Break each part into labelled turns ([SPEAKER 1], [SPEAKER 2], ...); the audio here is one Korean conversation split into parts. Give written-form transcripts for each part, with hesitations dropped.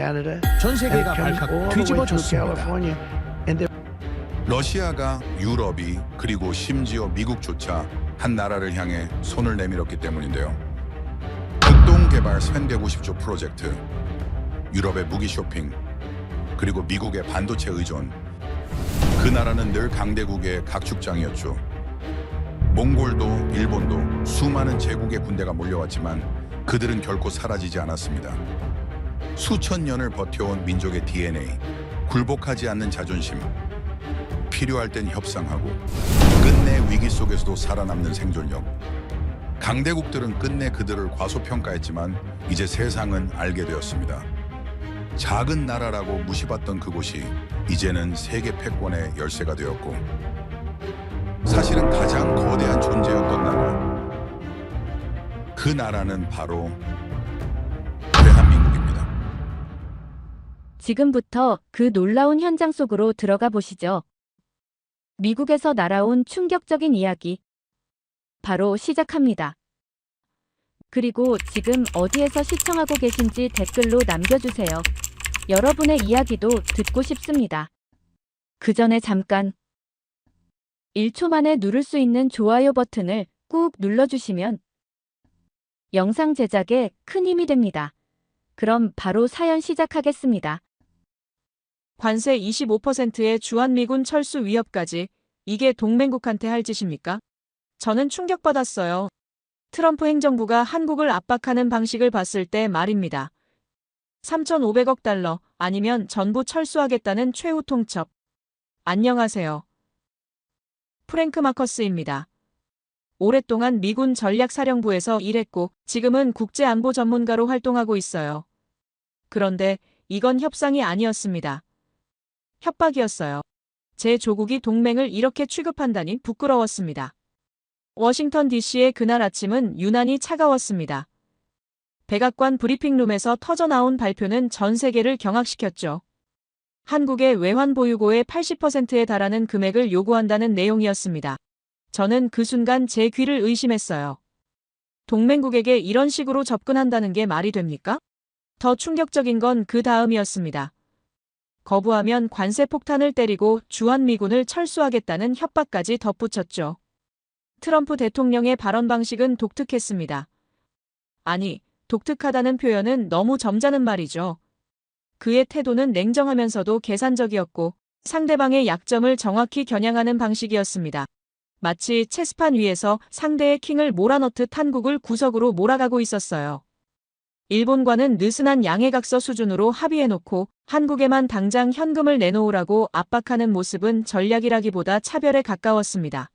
[SPEAKER 1] Canada,
[SPEAKER 2] 전
[SPEAKER 1] and
[SPEAKER 2] 세계가
[SPEAKER 1] it comes
[SPEAKER 2] 발칵
[SPEAKER 1] all the way through
[SPEAKER 2] 뒤집어졌습니다.
[SPEAKER 1] California. And there
[SPEAKER 3] 러시아가 유럽이 그리고 심지어 미국조차 한 나라를 향해 손을 내밀었기 때문인데요. 극동개발 1150조 프로젝트, 유럽의 무기 쇼핑, 그리고 미국의 반도체 의존. 그 나라는 늘 강대국의 각축장이었죠. 몽골도 일본도 수많은 제국의 군대가 몰려왔지만 그들은 결코 사라지지 않았습니다. 수천 년을 버텨온 민족의 DNA, 굴복하지 않는 자존심, 필요할 땐 협상하고 끝내 위기 속에서도 살아남는 생존력. 강대국들은 끝내 그들을 과소평가했지만 이제 세상은 알게 되었습니다. 작은 나라라고 무시받던 그곳이 이제는 세계 패권의 열쇠가 되었고, 사실은 가장 거대한 존재였던 나라, 그 나라는 바로 대한민국입니다.
[SPEAKER 4] 지금부터 그 놀라운 현장 속으로 들어가 보시죠. 미국에서 날아온 충격적인 이야기. 바로 시작합니다. 그리고 지금 어디에서 시청하고 계신지 댓글로 남겨주세요. 여러분의 이야기도 듣고 싶습니다. 그 전에 잠깐 1초 만에 누를 수 있는 좋아요 버튼을 꾹 눌러주시면 영상 제작에 큰 힘이 됩니다. 그럼 바로 사연 시작하겠습니다.
[SPEAKER 5] 관세 25%의 주한미군 철수 위협까지, 이게 동맹국한테 할 짓입니까? 저는 충격받았어요. 트럼프 행정부가 한국을 압박하는 방식을 봤을 때 말입니다. 3,500억 달러 아니면 전부 철수하겠다는 최후 통첩. 안녕하세요. 프랭크 마커스입니다. 오랫동안 미군 전략사령부에서 일했고 지금은 국제안보 전문가로 활동하고 있어요. 그런데 이건 협상이 아니었습니다. 협박이었어요. 제 조국이 동맹을 이렇게 취급한다니 부끄러웠습니다. 워싱턴 DC의 그날 아침은 유난히 차가웠습니다. 백악관 브리핑룸에서 터져나온 발표는 전 세계를 경악시켰죠. 한국의 외환 보유고의 80%에 달하는 금액을 요구한다는 내용이었습니다. 저는 그 순간 제 귀를 의심했어요. 동맹국에게 이런 식으로 접근한다는 게 말이 됩니까? 더 충격적인 건 그 다음이었습니다. 거부하면 관세 폭탄을 때리고 주한미군을 철수하겠다는 협박까지 덧붙였죠. 트럼프 대통령의 발언 방식은 독특했습니다. 아니, 독특하다는 표현은 너무 점잖은 말이죠. 그의 태도는 냉정하면서도 계산적이었고 상대방의 약점을 정확히 겨냥하는 방식이었습니다. 마치 체스판 위에서 상대의 킹을 몰아넣듯 한국을 구석으로 몰아가고 있었어요. 일본과는 느슨한 양해각서 수준으로 합의해놓고 한국에만 당장 현금을 내놓으라고 압박하는 모습은 전략이라기보다 차별에 가까웠습니다.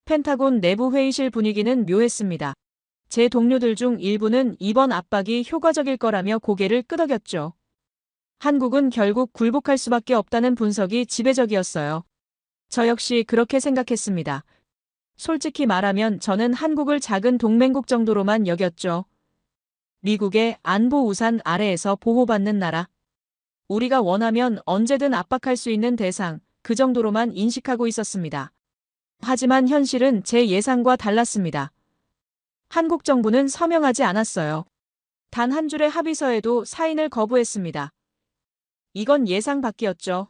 [SPEAKER 5] 펜타곤 내부 회의실 분위기는 묘했습니다. 제 동료들 중 일부는 이번 압박이 효과적일 거라며 고개를 끄덕였죠. 한국은 결국 굴복할 수밖에 없다는 분석이 지배적이었어요. 저 역시 그렇게 생각했습니다. 솔직히 말하면 저는 한국을 작은 동맹국 정도로만 여겼죠. 미국의 안보 우산 아래에서 보호받는 나라. 우리가 원하면 언제든 압박할 수 있는 대상, 그 정도로만 인식하고 있었습니다. 하지만 현실은 제 예상과 달랐습니다. 한국 정부는 서명하지 않았어요. 단 한 줄의 합의서에도 사인을 거부했습니다. 이건 예상 밖이었죠.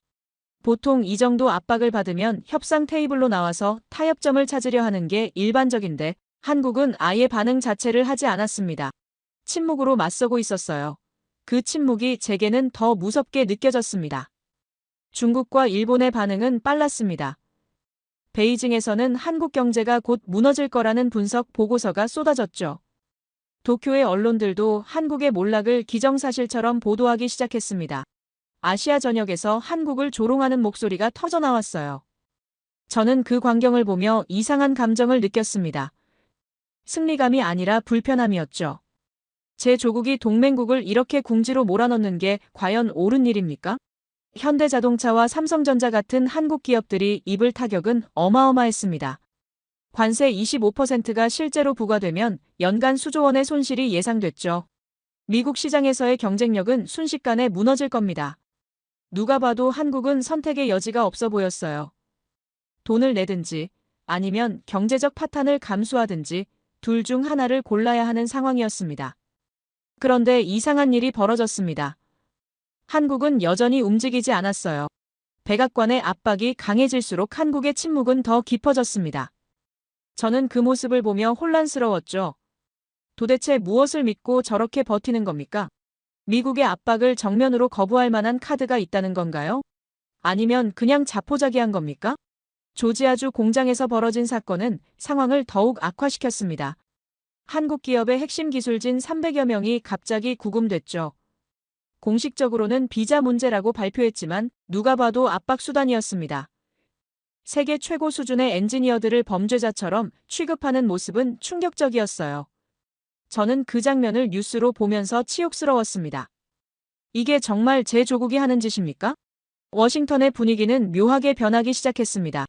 [SPEAKER 5] 보통 이 정도 압박을 받으면 협상 테이블로 나와서 타협점을 찾으려 하는 게 일반적인데 한국은 아예 반응 자체를 하지 않았습니다. 침묵으로 맞서고 있었어요. 그 침묵이 제게는 더 무섭게 느껴졌습니다. 중국과 일본의 반응은 빨랐습니다. 베이징에서는 한국 경제가 곧 무너질 거라는 분석 보고서가 쏟아졌죠. 도쿄의 언론들도 한국의 몰락을 기정사실처럼 보도하기 시작했습니다. 아시아 전역에서 한국을 조롱하는 목소리가 터져나왔어요. 저는 그 광경을 보며 이상한 감정을 느꼈습니다. 승리감이 아니라 불편함이었죠. 제 조국이 동맹국을 이렇게 궁지로 몰아넣는 게 과연 옳은 일입니까? 현대자동차와 삼성전자 같은 한국 기업들이 입을 타격은 어마어마했습니다. 관세 25%가 실제로 부과되면 연간 수조 원의 손실이 예상됐죠. 미국 시장에서의 경쟁력은 순식간에 무너질 겁니다. 누가 봐도 한국은 선택의 여지가 없어 보였어요. 돈을 내든지 아니면 경제적 파탄을 감수하든지 둘 중 하나를 골라야 하는 상황이었습니다. 그런데 이상한 일이 벌어졌습니다. 한국은 여전히 움직이지 않았어요. 백악관의 압박이 강해질수록 한국의 침묵은 더 깊어졌습니다. 저는 그 모습을 보며 혼란스러웠죠. 도대체 무엇을 믿고 저렇게 버티는 겁니까? 미국의 압박을 정면으로 거부할 만한 카드가 있다는 건가요? 아니면 그냥 자포자기한 겁니까? 조지아주 공장에서 벌어진 사건은 상황을 더욱 악화시켰습니다. 한국 기업의 핵심 기술진 300여 명이 갑자기 구금됐죠. 공식적으로는 비자 문제라고 발표했지만 누가 봐도 압박 수단이었습니다. 세계 최고 수준의 엔지니어들을 범죄자처럼 취급하는 모습은 충격적이었어요. 저는 그 장면을 뉴스로 보면서 치욕스러웠습니다. 이게 정말 제 조국이 하는 짓입니까? 워싱턴의 분위기는 묘하게 변하기 시작했습니다.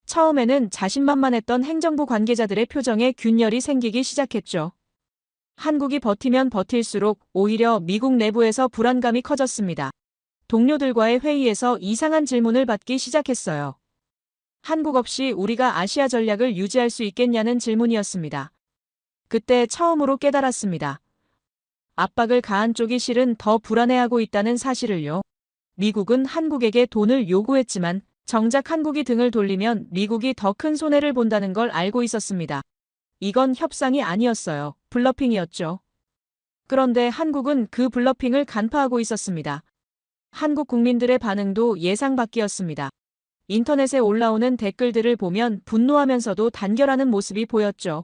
[SPEAKER 5] 처음에는 자신만만했던 행정부 관계자들의 표정에 균열이 생기기 시작했죠. 한국이 버티면 버틸수록 오히려 미국 내부에서 불안감이 커졌습니다. 동료들과의 회의에서 이상한 질문을 받기 시작했어요. 한국 없이 우리가 아시아 전략을 유지할 수 있겠냐는 질문이었습니다. 그때 처음으로 깨달았습니다. 압박을 가한 쪽이 실은 더 불안해하고 있다는 사실을요. 미국은 한국에게 돈을 요구했지만 정작 한국이 등을 돌리면 미국이 더 큰 손해를 본다는 걸 알고 있었습니다. 이건 협상이 아니었어요. 블러핑이었죠. 그런데 한국은 그 블러핑을 간파하고 있었습니다. 한국 국민들의 반응도 예상 밖이었습니다. 인터넷에 올라오는 댓글들을 보면 분노하면서도 단결하는 모습이 보였죠.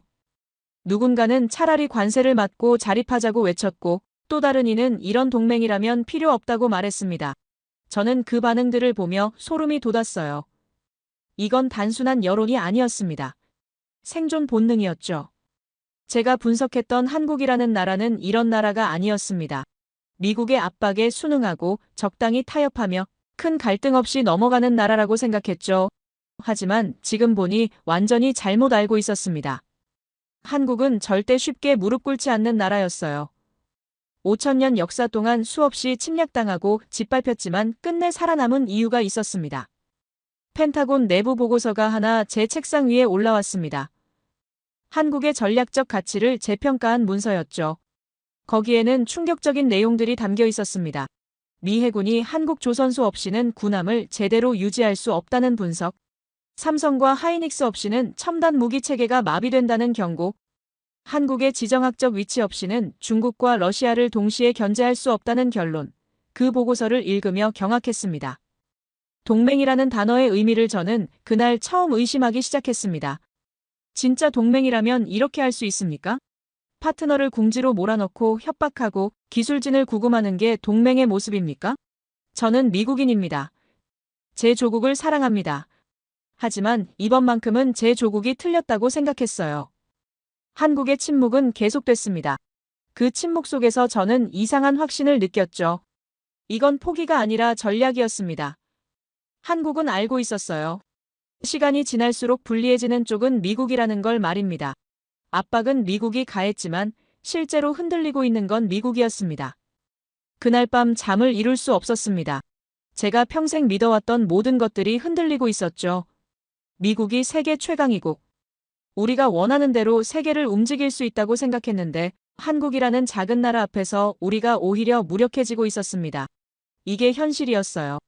[SPEAKER 5] 누군가는 차라리 관세를 맞고 자립하자고 외쳤고 또 다른 이는 이런 동맹이라면 필요 없다고 말했습니다. 저는 그 반응들을 보며 소름이 돋았어요. 이건 단순한 여론이 아니었습니다. 생존 본능이었죠. 제가 분석했던 한국이라는 나라는 이런 나라가 아니었습니다. 미국의 압박에 순응하고 적당히 타협하며 큰 갈등 없이 넘어가는 나라라고 생각했죠. 하지만 지금 보니 완전히 잘못 알고 있었습니다. 한국은 절대 쉽게 무릎 꿇지 않는 나라였어요. 5,000년 역사 동안 수없이 침략당하고 짓밟혔지만 끝내 살아남은 이유가 있었습니다. 펜타곤 내부 보고서가 하나 제 책상 위에 올라왔습니다. 한국의 전략적 가치를 재평가한 문서였죠. 거기에는 충격적인 내용들이 담겨 있었습니다. 미 해군이 한국 조선소 없이는 군함을 제대로 유지할 수 없다는 분석, 삼성과 하이닉스 없이는 첨단 무기 체계가 마비된다는 경고, 한국의 지정학적 위치 없이는 중국과 러시아를 동시에 견제할 수 없다는 결론, 그 보고서를 읽으며 경악했습니다. 동맹이라는 단어의 의미를 저는 그날 처음 의심하기 시작했습니다. 진짜 동맹이라면 이렇게 할 수 있습니까? 파트너를 궁지로 몰아넣고 협박하고 기술진을 구금하는 게 동맹의 모습입니까? 저는 미국인입니다. 제 조국을 사랑합니다. 하지만 이번만큼은 제 조국이 틀렸다고 생각했어요. 한국의 침묵은 계속됐습니다. 그 침묵 속에서 저는 이상한 확신을 느꼈죠. 이건 포기가 아니라 전략이었습니다. 한국은 알고 있었어요. 시간이 지날수록 불리해지는 쪽은 미국이라는 걸 말입니다. 압박은 미국이 가했지만 실제로 흔들리고 있는 건 미국이었습니다. 그날 밤 잠을 이룰 수 없었습니다. 제가 평생 믿어왔던 모든 것들이 흔들리고 있었죠. 미국이 세계 최강이고 우리가 원하는 대로 세계를 움직일 수 있다고 생각했는데 한국이라는 작은 나라 앞에서 우리가 오히려 무력해지고 있었습니다. 이게 현실이었어요.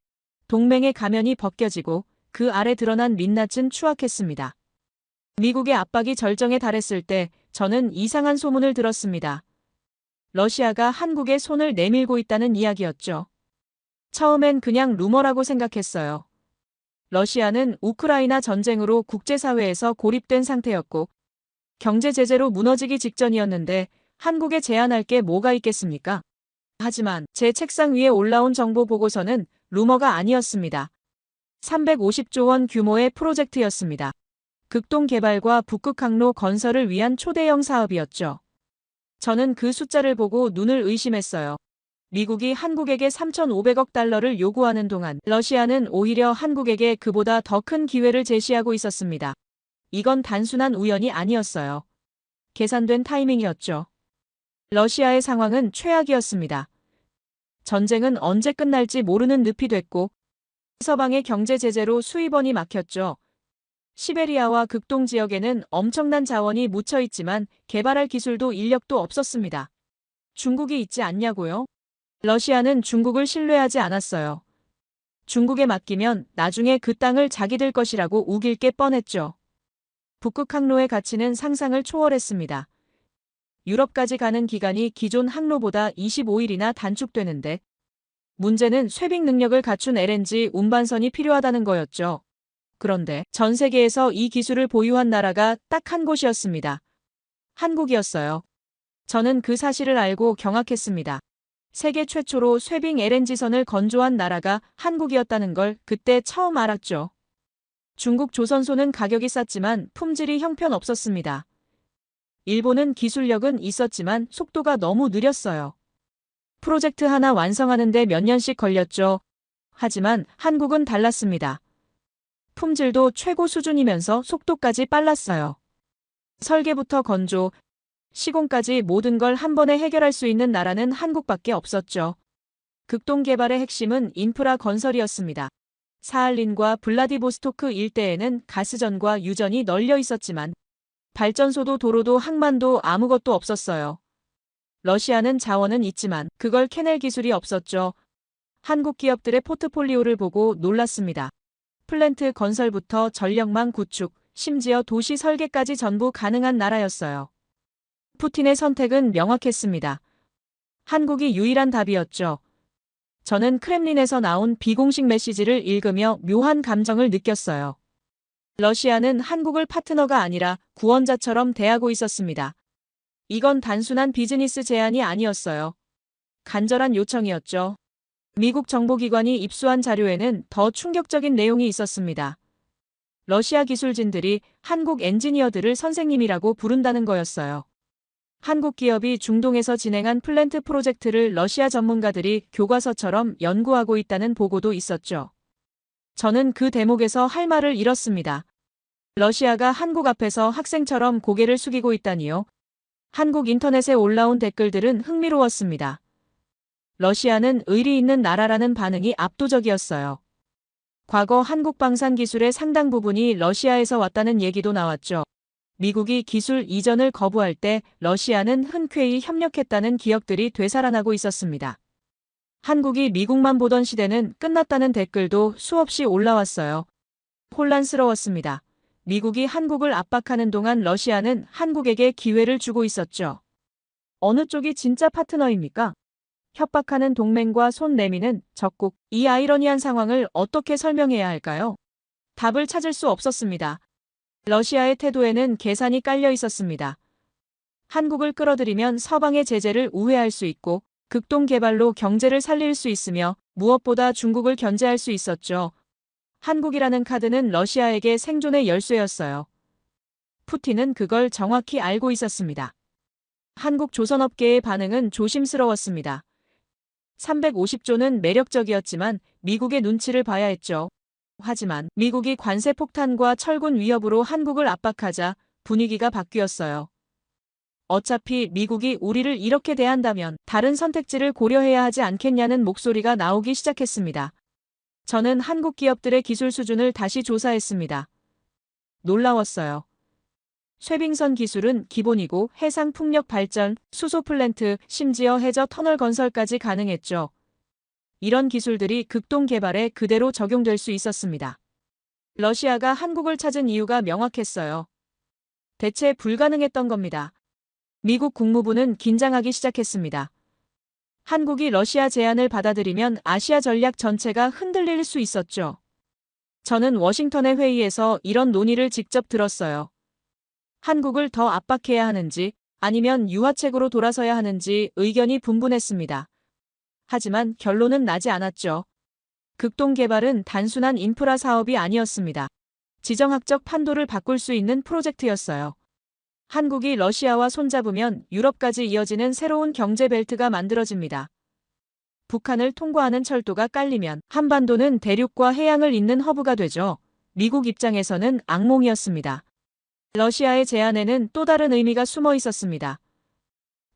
[SPEAKER 5] 동맹의 가면이 벗겨지고 그 아래 드러난 민낯은 추악했습니다. 미국의 압박이 절정에 달했을 때 저는 이상한 소문을 들었습니다. 러시아가 한국에 손을 내밀고 있다는 이야기였죠. 처음엔 그냥 루머라고 생각했어요. 러시아는 우크라이나 전쟁으로 국제사회에서 고립된 상태였고 경제 제재로 무너지기 직전이었는데 한국에 제안할 게 뭐가 있겠습니까? 하지만 제 책상 위에 올라온 정보 보고서는 루머가 아니었습니다. 350조 원 규모의 프로젝트였습니다. 극동 개발과 북극 항로 건설을 위한 초대형 사업이었죠. 저는 그 숫자를 보고 눈을 의심했어요. 미국이 한국에게 3,500억 달러를 요구하는 동안 러시아는 오히려 한국에게 그보다 더 큰 기회를 제시하고 있었습니다. 이건 단순한 우연이 아니었어요. 계산된 타이밍이었죠. 러시아의 상황은 최악이었습니다. 전쟁은 언제 끝날지 모르는 늪이 됐고 서방의 경제 제재로 수입원이 막혔죠. 시베리아와 극동 지역에는 엄청난 자원이 묻혀 있지만 개발할 기술도 인력도 없었습니다. 중국이 있지 않냐고요? 러시아는 중국을 신뢰하지 않았어요. 중국에 맡기면 나중에 그 땅을 자기들 것이라고 우길 게 뻔했죠. 북극 항로의 가치는 상상을 초월했습니다. 유럽까지 가는 기간이 기존 항로보다 25일이나 단축되는데 문제는 쇄빙 능력을 갖춘 LNG 운반선이 필요하다는 거였죠. 그런데 전 세계에서 이 기술을 보유한 나라가 딱 한 곳이었습니다. 한국이었어요. 저는 그 사실을 알고 경악했습니다. 세계 최초로 쇄빙 LNG선을 건조한 나라가 한국이었다는 걸 그때 처음 알았죠. 중국 조선소는 가격이 쌌지만 품질이 형편없었습니다. 일본은 기술력은 있었지만 속도가 너무 느렸어요. 프로젝트 하나 완성하는데 몇 년씩 걸렸죠. 하지만 한국은 달랐습니다. 품질도 최고 수준이면서 속도까지 빨랐어요. 설계부터 건조, 시공까지 모든 걸 한 번에 해결할 수 있는 나라는 한국밖에 없었죠. 극동 개발의 핵심은 인프라 건설이었습니다. 사할린과 블라디보스토크 일대에는 가스전과 유전이 널려 있었지만 발전소도 도로도 항만도 아무것도 없었어요. 러시아는 자원은 있지만 그걸 캐낼 기술이 없었죠. 한국 기업들의 포트폴리오를 보고 놀랐습니다. 플랜트 건설부터 전력망 구축, 심지어 도시 설계까지 전부 가능한 나라였어요. 푸틴의 선택은 명확했습니다. 한국이 유일한 답이었죠. 저는 크렘린에서 나온 비공식 메시지를 읽으며 묘한 감정을 느꼈어요. 러시아는 한국을 파트너가 아니라 구원자처럼 대하고 있었습니다. 이건 단순한 비즈니스 제안이 아니었어요. 간절한 요청이었죠. 미국 정보기관이 입수한 자료에는 더 충격적인 내용이 있었습니다. 러시아 기술진들이 한국 엔지니어들을 선생님이라고 부른다는 거였어요. 한국 기업이 중동에서 진행한 플랜트 프로젝트를 러시아 전문가들이 교과서처럼 연구하고 있다는 보고도 있었죠. 저는 그 대목에서 할 말을 잃었습니다. 러시아가 한국 앞에서 학생처럼 고개를 숙이고 있다니요. 한국 인터넷에 올라온 댓글들은 흥미로웠습니다. 러시아는 의리 있는 나라라는 반응이 압도적이었어요. 과거 한국 방산 기술의 상당 부분이 러시아에서 왔다는 얘기도 나왔죠. 미국이 기술 이전을 거부할 때 러시아는 흔쾌히 협력했다는 기억들이 되살아나고 있었습니다. 한국이 미국만 보던 시대는 끝났다는 댓글도 수없이 올라왔어요. 혼란스러웠습니다. 미국이 한국을 압박하는 동안 러시아는 한국에게 기회를 주고 있었죠. 어느 쪽이 진짜 파트너입니까? 협박하는 동맹과 손 내미는 적국, 이 아이러니한 상황을 어떻게 설명해야 할까요? 답을 찾을 수 없었습니다. 러시아의 태도에는 계산이 깔려 있었습니다. 한국을 끌어들이면 서방의 제재를 우회할 수 있고 극동 개발로 경제를 살릴 수 있으며 무엇보다 중국을 견제할 수 있었죠. 한국이라는 카드는 러시아에게 생존의 열쇠였어요. 푸틴은 그걸 정확히 알고 있었습니다. 한국 조선업계의 반응은 조심스러웠습니다. 350조는 매력적이었지만 미국의 눈치를 봐야 했죠. 하지만 미국이 관세 폭탄과 철군 위협으로 한국을 압박하자 분위기가 바뀌었어요. 어차피 미국이 우리를 이렇게 대한다면 다른 선택지를 고려해야 하지 않겠냐는 목소리가 나오기 시작했습니다. 저는 한국 기업들의 기술 수준을 다시 조사했습니다. 놀라웠어요. 쇄빙선 기술은 기본이고 해상 풍력 발전, 수소 플랜트, 심지어 해저 터널 건설까지 가능했죠. 이런 기술들이 극동 개발에 그대로 적용될 수 있었습니다. 러시아가 한국을 찾은 이유가 명확했어요. 대체 불가능했던 겁니다. 미국 국무부는 긴장하기 시작했습니다. 한국이 러시아 제안을 받아들이면 아시아 전략 전체가 흔들릴 수 있었죠. 저는 워싱턴의 회의에서 이런 논의를 직접 들었어요. 한국을 더 압박해야 하는지 아니면 유화책으로 돌아서야 하는지 의견이 분분했습니다. 하지만 결론은 나지 않았죠. 극동 개발은 단순한 인프라 사업이 아니었습니다. 지정학적 판도를 바꿀 수 있는 프로젝트였어요. 한국이 러시아와 손잡으면 유럽까지 이어지는 새로운 경제 벨트가 만들어집니다. 북한을 통과하는 철도가 깔리면 한반도는 대륙과 해양을 잇는 허브가 되죠. 미국 입장에서는 악몽이었습니다. 러시아의 제안에는 또 다른 의미가 숨어 있었습니다.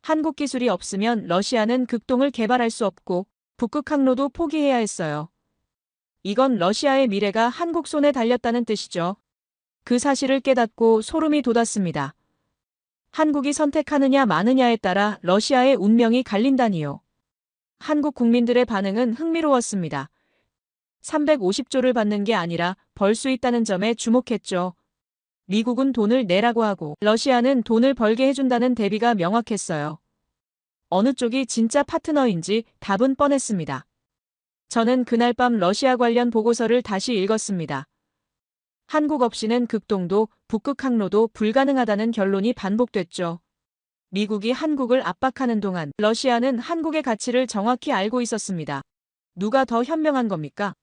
[SPEAKER 5] 한국 기술이 없으면 러시아는 극동을 개발할 수 없고 북극 항로도 포기해야 했어요. 이건 러시아의 미래가 한국 손에 달렸다는 뜻이죠. 그 사실을 깨닫고 소름이 돋았습니다. 한국이 선택하느냐 마느냐에 따라 러시아의 운명이 갈린다니요. 한국 국민들의 반응은 흥미로웠습니다. 350조를 받는 게 아니라 벌 수 있다는 점에 주목했죠. 미국은 돈을 내라고 하고 러시아는 돈을 벌게 해준다는 대비가 명확했어요. 어느 쪽이 진짜 파트너인지 답은 뻔했습니다. 저는 그날 밤 러시아 관련 보고서를 다시 읽었습니다. 한국 없이는 극동도, 북극 항로도 불가능하다는 결론이 반복됐죠. 미국이 한국을 압박하는 동안 러시아는 한국의 가치를 정확히 알고 있었습니다. 누가 더 현명한 겁니까?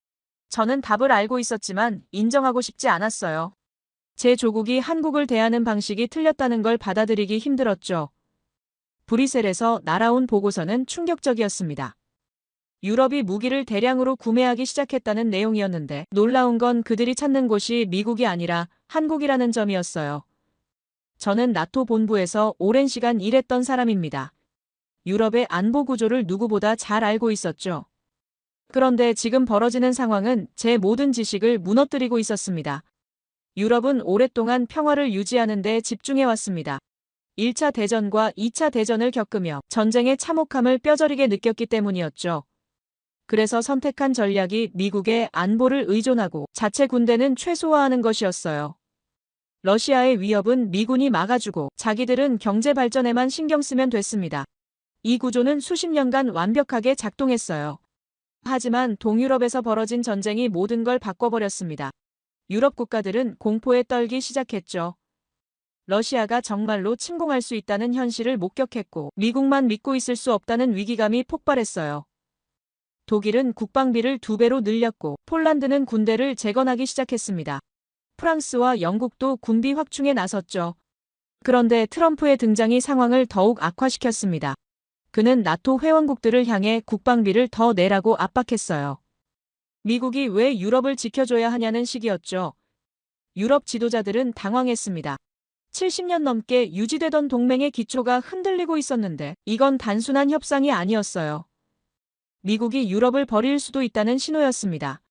[SPEAKER 5] 저는 답을 알고 있었지만 인정하고 싶지 않았어요. 제 조국이 한국을 대하는 방식이 틀렸다는 걸 받아들이기 힘들었죠. 브뤼셀에서 날아온 보고서는 충격적이었습니다. 유럽이 무기를 대량으로 구매하기 시작했다는 내용이었는데 놀라운 건 그들이 찾는 곳이 미국이 아니라 한국이라는 점이었어요. 저는 나토 본부에서 오랜 시간 일했던 사람입니다. 유럽의 안보 구조를 누구보다 잘 알고 있었죠. 그런데 지금 벌어지는 상황은 제 모든 지식을 무너뜨리고 있었습니다. 유럽은 오랫동안 평화를 유지하는 데 집중해왔습니다. 1차 대전과 2차 대전을 겪으며 전쟁의 참혹함을 뼈저리게 느꼈기 때문이었죠. 그래서 선택한 전략이 미국의 안보를 의존하고 자체 군대는 최소화하는 것이었어요. 러시아의 위협은 미군이 막아주고 자기들은 경제 발전에만 신경 쓰면 됐습니다. 이 구조는 수십 년간 완벽하게 작동했어요. 하지만 동유럽에서 벌어진 전쟁이 모든 걸 바꿔버렸습니다. 유럽 국가들은 공포에 떨기 시작했죠. 러시아가 정말로 침공할 수 있다는 현실을 목격했고 미국만 믿고 있을 수 없다는 위기감이 폭발했어요. 독일은 국방비를 2배로 늘렸고 폴란드는 군대를 재건하기 시작했습니다. 프랑스와 영국도 군비 확충에 나섰죠. 그런데 트럼프의 등장이 상황을 더욱 악화시켰습니다. 그는 나토 회원국들을 향해 국방비를 더 내라고 압박했어요. 미국이 왜 유럽을 지켜줘야 하냐는 식이었죠. 유럽 지도자들은 당황했습니다. 70년 넘게 유지되던 동맹의 기초가 흔들리고 있었는데 이건 단순한 협상이 아니었어요. 미국이 유럽을 버릴 수도 있다는 신호였습니다.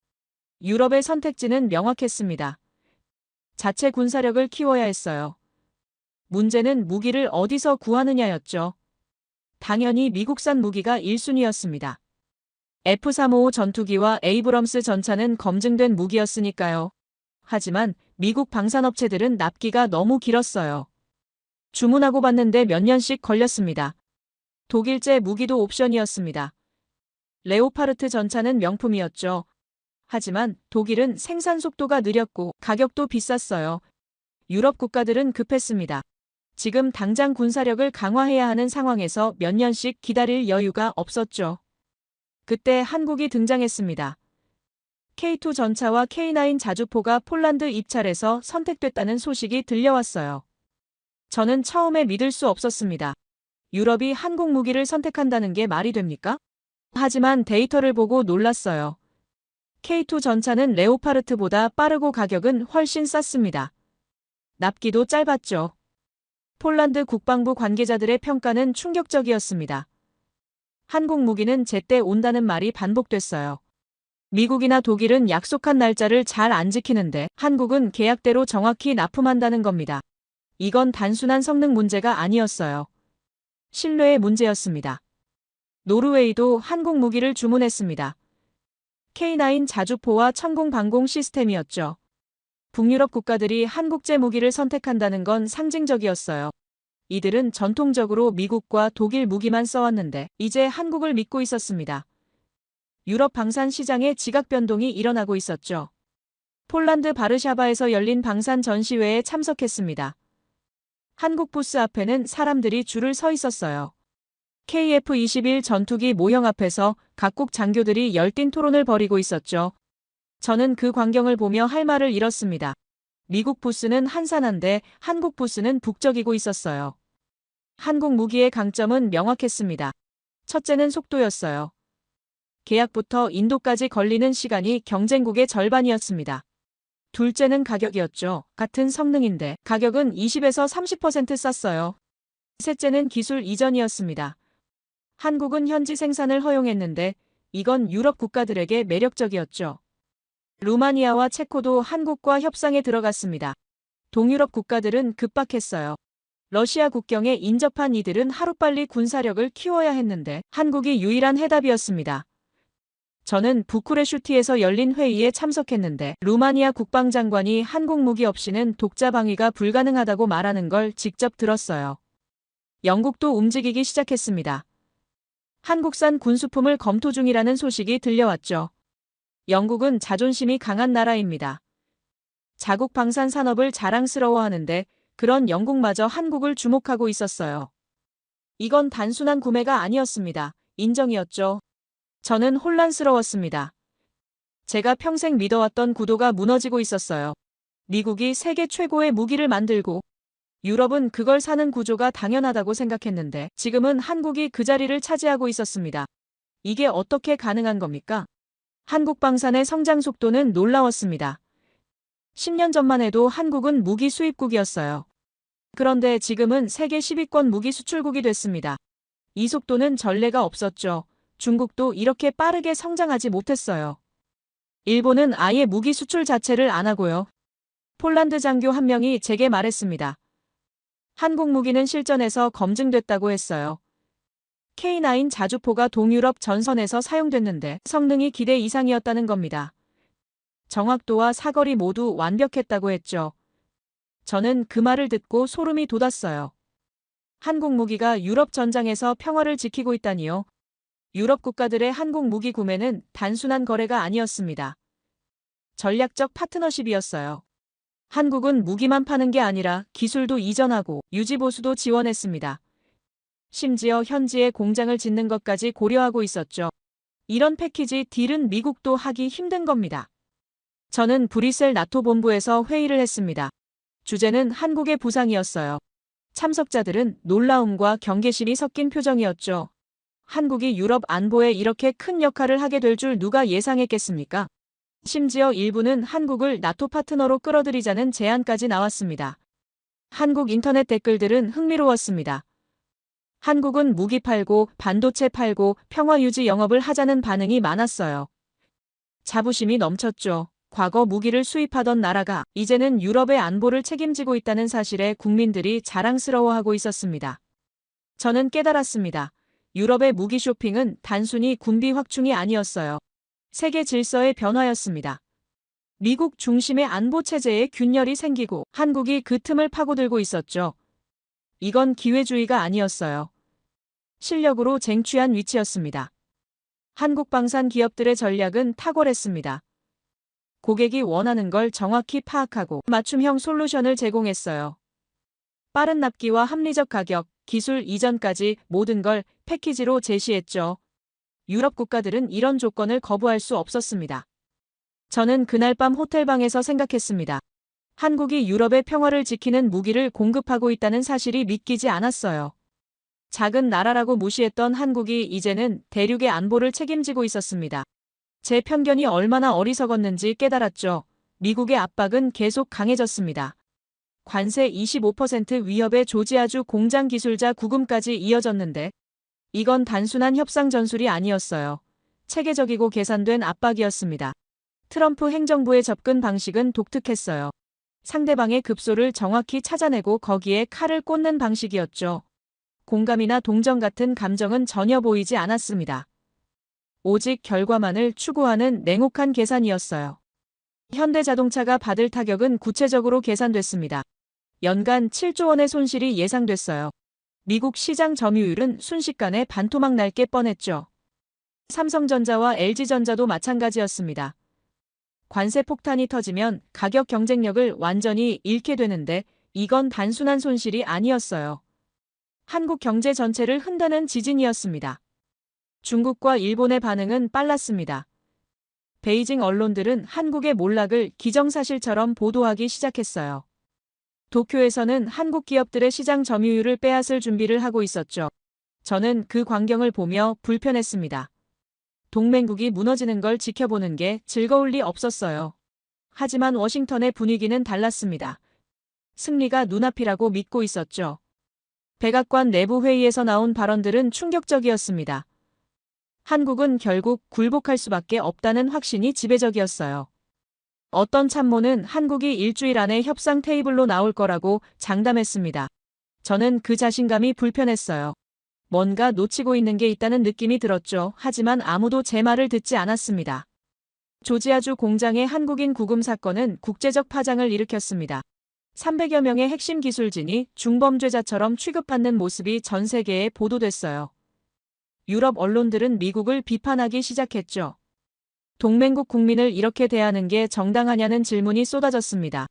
[SPEAKER 5] 유럽의 선택지는 명확했습니다. 자체 군사력을 키워야 했어요. 문제는 무기를 어디서 구하느냐였죠. 당연히 미국산 무기가 1순위였습니다. F-355 전투기와 에이브럼스 전차는 검증된 무기였으니까요. 하지만 미국 방산업체들은 납기가 너무 길었어요. 주문하고 받는데 몇 년씩 걸렸습니다. 독일제 무기도 옵션이었습니다. 레오파르트 전차는 명품이었죠. 하지만 독일은 생산 속도가 느렸고 가격도 비쌌어요. 유럽 국가들은 급했습니다. 지금 당장 군사력을 강화해야 하는 상황에서 몇 년씩 기다릴 여유가 없었죠. 그때 한국이 등장했습니다. K2 전차와 K9 자주포가 폴란드 입찰에서 선택됐다는 소식이 들려왔어요. 저는 처음에 믿을 수 없었습니다. 유럽이 한국 무기를 선택한다는 게 말이 됩니까? 하지만 데이터를 보고 놀랐어요. K2 전차는 레오파르트보다 빠르고 가격은 훨씬 쌌습니다. 납기도 짧았죠. 폴란드 국방부 관계자들의 평가는 충격적이었습니다. 한국 무기는 제때 온다는 말이 반복됐어요. 미국이나 독일은 약속한 날짜를 잘 안 지키는데 한국은 계약대로 정확히 납품한다는 겁니다. 이건 단순한 성능 문제가 아니었어요. 신뢰의 문제였습니다. 노르웨이도 한국 무기를 주문했습니다. K9 자주포와 천공 방공 시스템이었죠. 북유럽 국가들이 한국제 무기를 선택한다는 건 상징적이었어요. 이들은 전통적으로 미국과 독일 무기만 써왔는데 이제 한국을 믿고 있었습니다. 유럽 방산 시장에 지각 변동이 일어나고 있었죠. 폴란드 바르샤바에서 열린 방산 전시회에 참석했습니다. 한국 부스 앞에는 사람들이 줄을 서 있었어요. KF-21 전투기 모형 앞에서 각국 장교들이 열띤 토론을 벌이고 있었죠. 저는 그 광경을 보며 할 말을 잃었습니다. 미국 부스는 한산한데 한국 부스는 북적이고 있었어요. 한국 무기의 강점은 명확했습니다. 첫째는 속도였어요. 계약부터 인도까지 걸리는 시간이 경쟁국의 절반이었습니다. 둘째는 가격이었죠. 같은 성능인데 가격은 20에서 30% 쌌어요. 셋째는 기술 이전이었습니다. 한국은 현지 생산을 허용했는데 이건 유럽 국가들에게 매력적이었죠. 루마니아와 체코도 한국과 협상에 들어갔습니다. 동유럽 국가들은 급박했어요. 러시아 국경에 인접한 이들은 하루빨리 군사력을 키워야 했는데 한국이 유일한 해답이었습니다. 저는 부쿠레슈티에서 열린 회의에 참석했는데 루마니아 국방장관이 한국 무기 없이는 독자 방위가 불가능하다고 말하는 걸 직접 들었어요. 영국도 움직이기 시작했습니다. 한국산 군수품을 검토 중이라는 소식이 들려왔죠. 영국은 자존심이 강한 나라입니다. 자국 방산 산업을 자랑스러워하는데 그런 영국마저 한국을 주목하고 있었어요. 이건 단순한 구매가 아니었습니다. 인정이었죠. 저는 혼란스러웠습니다. 제가 평생 믿어왔던 구도가 무너지고 있었어요. 미국이 세계 최고의 무기를 만들고 유럽은 그걸 사는 구조가 당연하다고 생각했는데 지금은 한국이 그 자리를 차지하고 있었습니다. 이게 어떻게 가능한 겁니까? 한국 방산의 성장 속도는 놀라웠습니다. 10년 전만 해도 한국은 무기 수입국이었어요. 그런데 지금은 세계 10위권 무기 수출국이 됐습니다. 이 속도는 전례가 없었죠. 중국도 이렇게 빠르게 성장하지 못했어요. 일본은 아예 무기 수출 자체를 안 하고요. 폴란드 장교 한 명이 제게 말했습니다. 한국 무기는 실전에서 검증됐다고 했어요. K9 자주포가 동유럽 전선에서 사용됐는데 성능이 기대 이상이었다는 겁니다. 정확도와 사거리 모두 완벽했다고 했죠. 저는 그 말을 듣고 소름이 돋았어요. 한국 무기가 유럽 전장에서 평화를 지키고 있다니요. 유럽 국가들의 한국 무기 구매는 단순한 거래가 아니었습니다. 전략적 파트너십이었어요. 한국은 무기만 파는 게 아니라 기술도 이전하고 유지보수도 지원했습니다. 심지어 현지에 공장을 짓는 것까지 고려하고 있었죠. 이런 패키지 딜은 미국도 하기 힘든 겁니다. 저는 브뤼셀 나토 본부에서 회의를 했습니다. 주제는 한국의 부상이었어요. 참석자들은 놀라움과 경계심이 섞인 표정이었죠. 한국이 유럽 안보에 이렇게 큰 역할을 하게 될 줄 누가 예상했겠습니까? 심지어 일부는 한국을 나토 파트너로 끌어들이자는 제안까지 나왔습니다. 한국 인터넷 댓글들은 흥미로웠습니다. 한국은 무기 팔고 반도체 팔고 평화 유지 영업을 하자는 반응이 많았어요. 자부심이 넘쳤죠. 과거 무기를 수입하던 나라가 이제는 유럽의 안보를 책임지고 있다는 사실에 국민들이 자랑스러워하고 있었습니다. 저는 깨달았습니다. 유럽의 무기 쇼핑은 단순히 군비 확충이 아니었어요. 세계 질서의 변화였습니다. 미국 중심의 안보 체제에 균열이 생기고 한국이 그 틈을 파고들고 있었죠. 이건 기회주의가 아니었어요. 실력으로 쟁취한 위치였습니다. 한국 방산 기업들의 전략은 탁월했습니다. 고객이 원하는 걸 정확히 파악하고 맞춤형 솔루션을 제공했어요. 빠른 납기와 합리적 가격, 기술 이전까지 모든 걸 패키지로 제시했죠. 유럽 국가들은 이런 조건을 거부할 수 없었습니다. 저는 그날 밤 호텔방에서 생각했습니다. 한국이 유럽의 평화를 지키는 무기를 공급하고 있다는 사실이 믿기지 않았어요. 작은 나라라고 무시했던 한국이 이제는 대륙의 안보를 책임지고 있었습니다. 제 편견이 얼마나 어리석었는지 깨달았죠. 미국의 압박은 계속 강해졌습니다. 관세 25% 위협에 조지아주 공장 기술자 구금까지 이어졌는데 이건 단순한 협상 전술이 아니었어요. 체계적이고 계산된 압박이었습니다. 트럼프 행정부의 접근 방식은 독특했어요. 상대방의 급소를 정확히 찾아내고 거기에 칼을 꽂는 방식이었죠. 공감이나 동정 같은 감정은 전혀 보이지 않았습니다. 오직 결과만을 추구하는 냉혹한 계산이었어요. 현대자동차가 받을 타격은 구체적으로 계산됐습니다. 연간 7조 원의 손실이 예상됐어요. 미국 시장 점유율은 순식간에 반토막 날게 뻔했죠. 삼성전자와 LG전자도 마찬가지였습니다. 관세 폭탄이 터지면 가격 경쟁력을 완전히 잃게 되는데 이건 단순한 손실이 아니었어요. 한국 경제 전체를 흔드는 지진이었습니다. 중국과 일본의 반응은 빨랐습니다. 베이징 언론들은 한국의 몰락을 기정사실처럼 보도하기 시작했어요. 도쿄에서는 한국 기업들의 시장 점유율을 빼앗을 준비를 하고 있었죠. 저는 그 광경을 보며 불편했습니다. 동맹국이 무너지는 걸 지켜보는 게 즐거울 리 없었어요. 하지만 워싱턴의 분위기는 달랐습니다. 승리가 눈앞이라고 믿고 있었죠. 백악관 내부 회의에서 나온 발언들은 충격적이었습니다. 한국은 결국 굴복할 수밖에 없다는 확신이 지배적이었어요. 어떤 참모는 한국이 일주일 안에 협상 테이블로 나올 거라고 장담했습니다. 저는 그 자신감이 불편했어요. 뭔가 놓치고 있는 게 있다는 느낌이 들었죠. 하지만 아무도 제 말을 듣지 않았습니다. 조지아주 공장의 한국인 구금 사건은 국제적 파장을 일으켰습니다. 300여 명의 핵심 기술진이 중범죄자처럼 취급받는 모습이 전 세계에 보도됐어요. 유럽 언론들은 미국을 비판하기 시작했죠. 동맹국 국민을 이렇게 대하는 게 정당하냐는 질문이 쏟아졌습니다.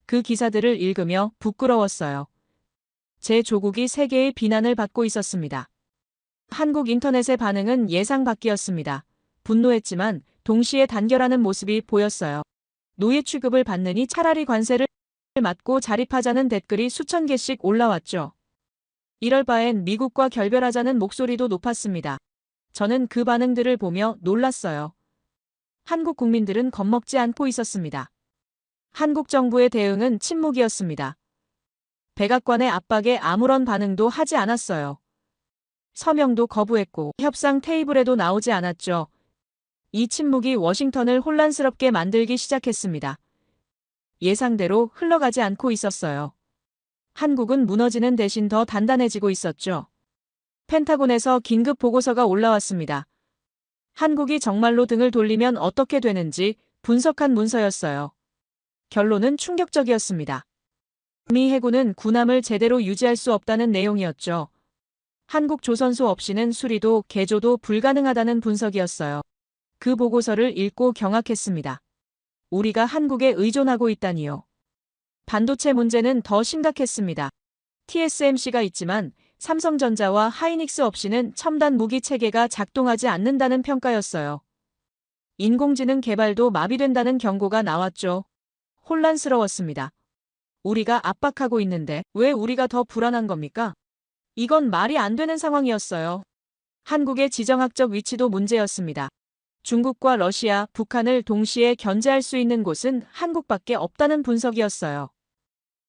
[SPEAKER 5] 그 기사들을 읽으며 부끄러웠어요. 제 조국이 세계의 비난을 받고 있었습니다. 한국 인터넷의 반응은 예상 밖이었습니다. 분노했지만 동시에 단결하는 모습이 보였어요. 노예 취급을 받느니 차라리 관세를 맞고 자립하자는 댓글이 수천 개씩 올라왔죠. 이럴 바엔 미국과 결별하자는 목소리도 높았습니다. 저는 그 반응들을 보며 놀랐어요. 한국 국민들은 겁먹지 않고 있었습니다. 한국 정부의 대응은 침묵이었습니다. 백악관의 압박에 아무런 반응도 하지 않았어요. 서명도 거부했고 협상 테이블에도 나오지 않았죠. 이 침묵이 워싱턴을 혼란스럽게 만들기 시작했습니다. 예상대로 흘러가지 않고 있었어요. 한국은 무너지는 대신 더 단단해지고 있었죠. 펜타곤에서 긴급 보고서가 올라왔습니다. 한국이 정말로 등을 돌리면 어떻게 되는지 분석한 문서였어요. 결론은 충격적이었습니다. 미 해군은 군함을 제대로 유지할 수 없다는 내용이었죠. 한국 조선소 없이는 수리도 개조도 불가능하다는 분석이었어요. 그 보고서를 읽고 경악했습니다. 우리가 한국에 의존하고 있다니요. 반도체 문제는 더 심각했습니다. TSMC가 있지만 삼성전자와 하이닉스 없이는 첨단 무기 체계가 작동하지 않는다는 평가였어요. 인공지능 개발도 마비된다는 경고가 나왔죠. 혼란스러웠습니다. 우리가 압박하고 있는데 왜 우리가 더 불안한 겁니까? 이건 말이 안 되는 상황이었어요. 한국의 지정학적 위치도 문제였습니다. 중국과 러시아, 북한을 동시에 견제할 수 있는 곳은 한국밖에 없다는 분석이었어요.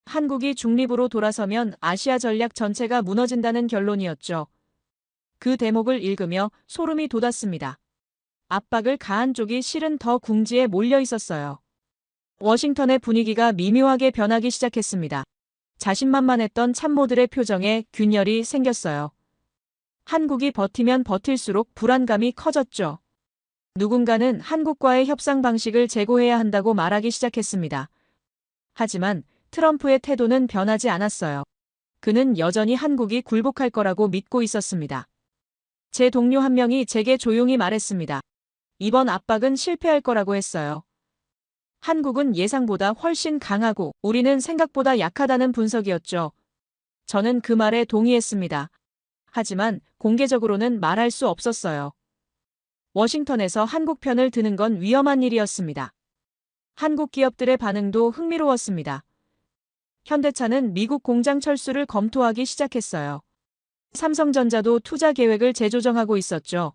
[SPEAKER 5] 한국이 중립으로 돌아서면 아시아 전략 전체가 무너진다는 결론이었죠. 그 대목을 읽으며 소름이 돋았습니다. 압박을 가한 쪽이 실은 더 궁지에 몰려 있었어요. 워싱턴의 분위기가 미묘하게 변하기 시작했습니다. 자신만만했던 참모들의 표정에 균열이 생겼어요. 한국이 버티면 버틸수록 불안감이 커졌죠. 누군가는 한국과의 협상 방식을 재고해야 한다고 말하기 시작했습니다. 하지만 트럼프의 태도는 변하지 않았어요. 그는 여전히 한국이 굴복할 거라고 믿고 있었습니다. 제 동료 한 명이 제게 조용히 말했습니다. 이번 압박은 실패할 거라고 했어요. 한국은 예상보다 훨씬 강하고 우리는 생각보다 약하다는 분석이었죠. 저는 그 말에 동의했습니다. 하지만 공개적으로는 말할 수 없었어요. 워싱턴에서 한국 편을 드는 건 위험한 일이었습니다. 한국 기업들의 반응도 흥미로웠습니다. 현대차는 미국 공장 철수를 검토하기 시작했어요. 삼성전자도 투자 계획을 재조정하고 있었죠.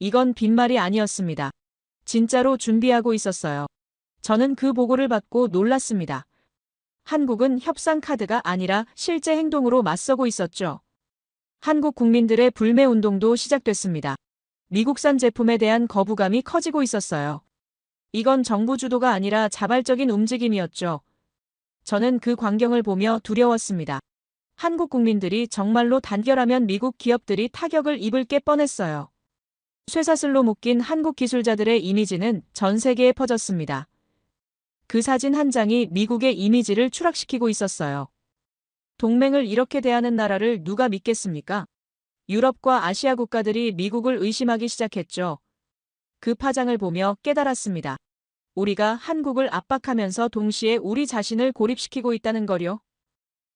[SPEAKER 5] 이건 빈말이 아니었습니다. 진짜로 준비하고 있었어요. 저는 그 보고를 받고 놀랐습니다. 한국은 협상 카드가 아니라 실제 행동으로 맞서고 있었죠. 한국 국민들의 불매 운동도 시작됐습니다. 미국산 제품에 대한 거부감이 커지고 있었어요. 이건 정부 주도가 아니라 자발적인 움직임이었죠. 저는 그 광경을 보며 두려웠습니다. 한국 국민들이 정말로 단결하면 미국 기업들이 타격을 입을 게 뻔했어요. 쇠사슬로 묶인 한국 기술자들의 이미지는 전 세계에 퍼졌습니다. 그 사진 한 장이 미국의 이미지를 추락시키고 있었어요. 동맹을 이렇게 대하는 나라를 누가 믿겠습니까? 유럽과 아시아 국가들이 미국을 의심하기 시작했죠. 그 파장을 보며 깨달았습니다. 우리가 한국을 압박하면서 동시에 우리 자신을 고립시키고 있다는 거요.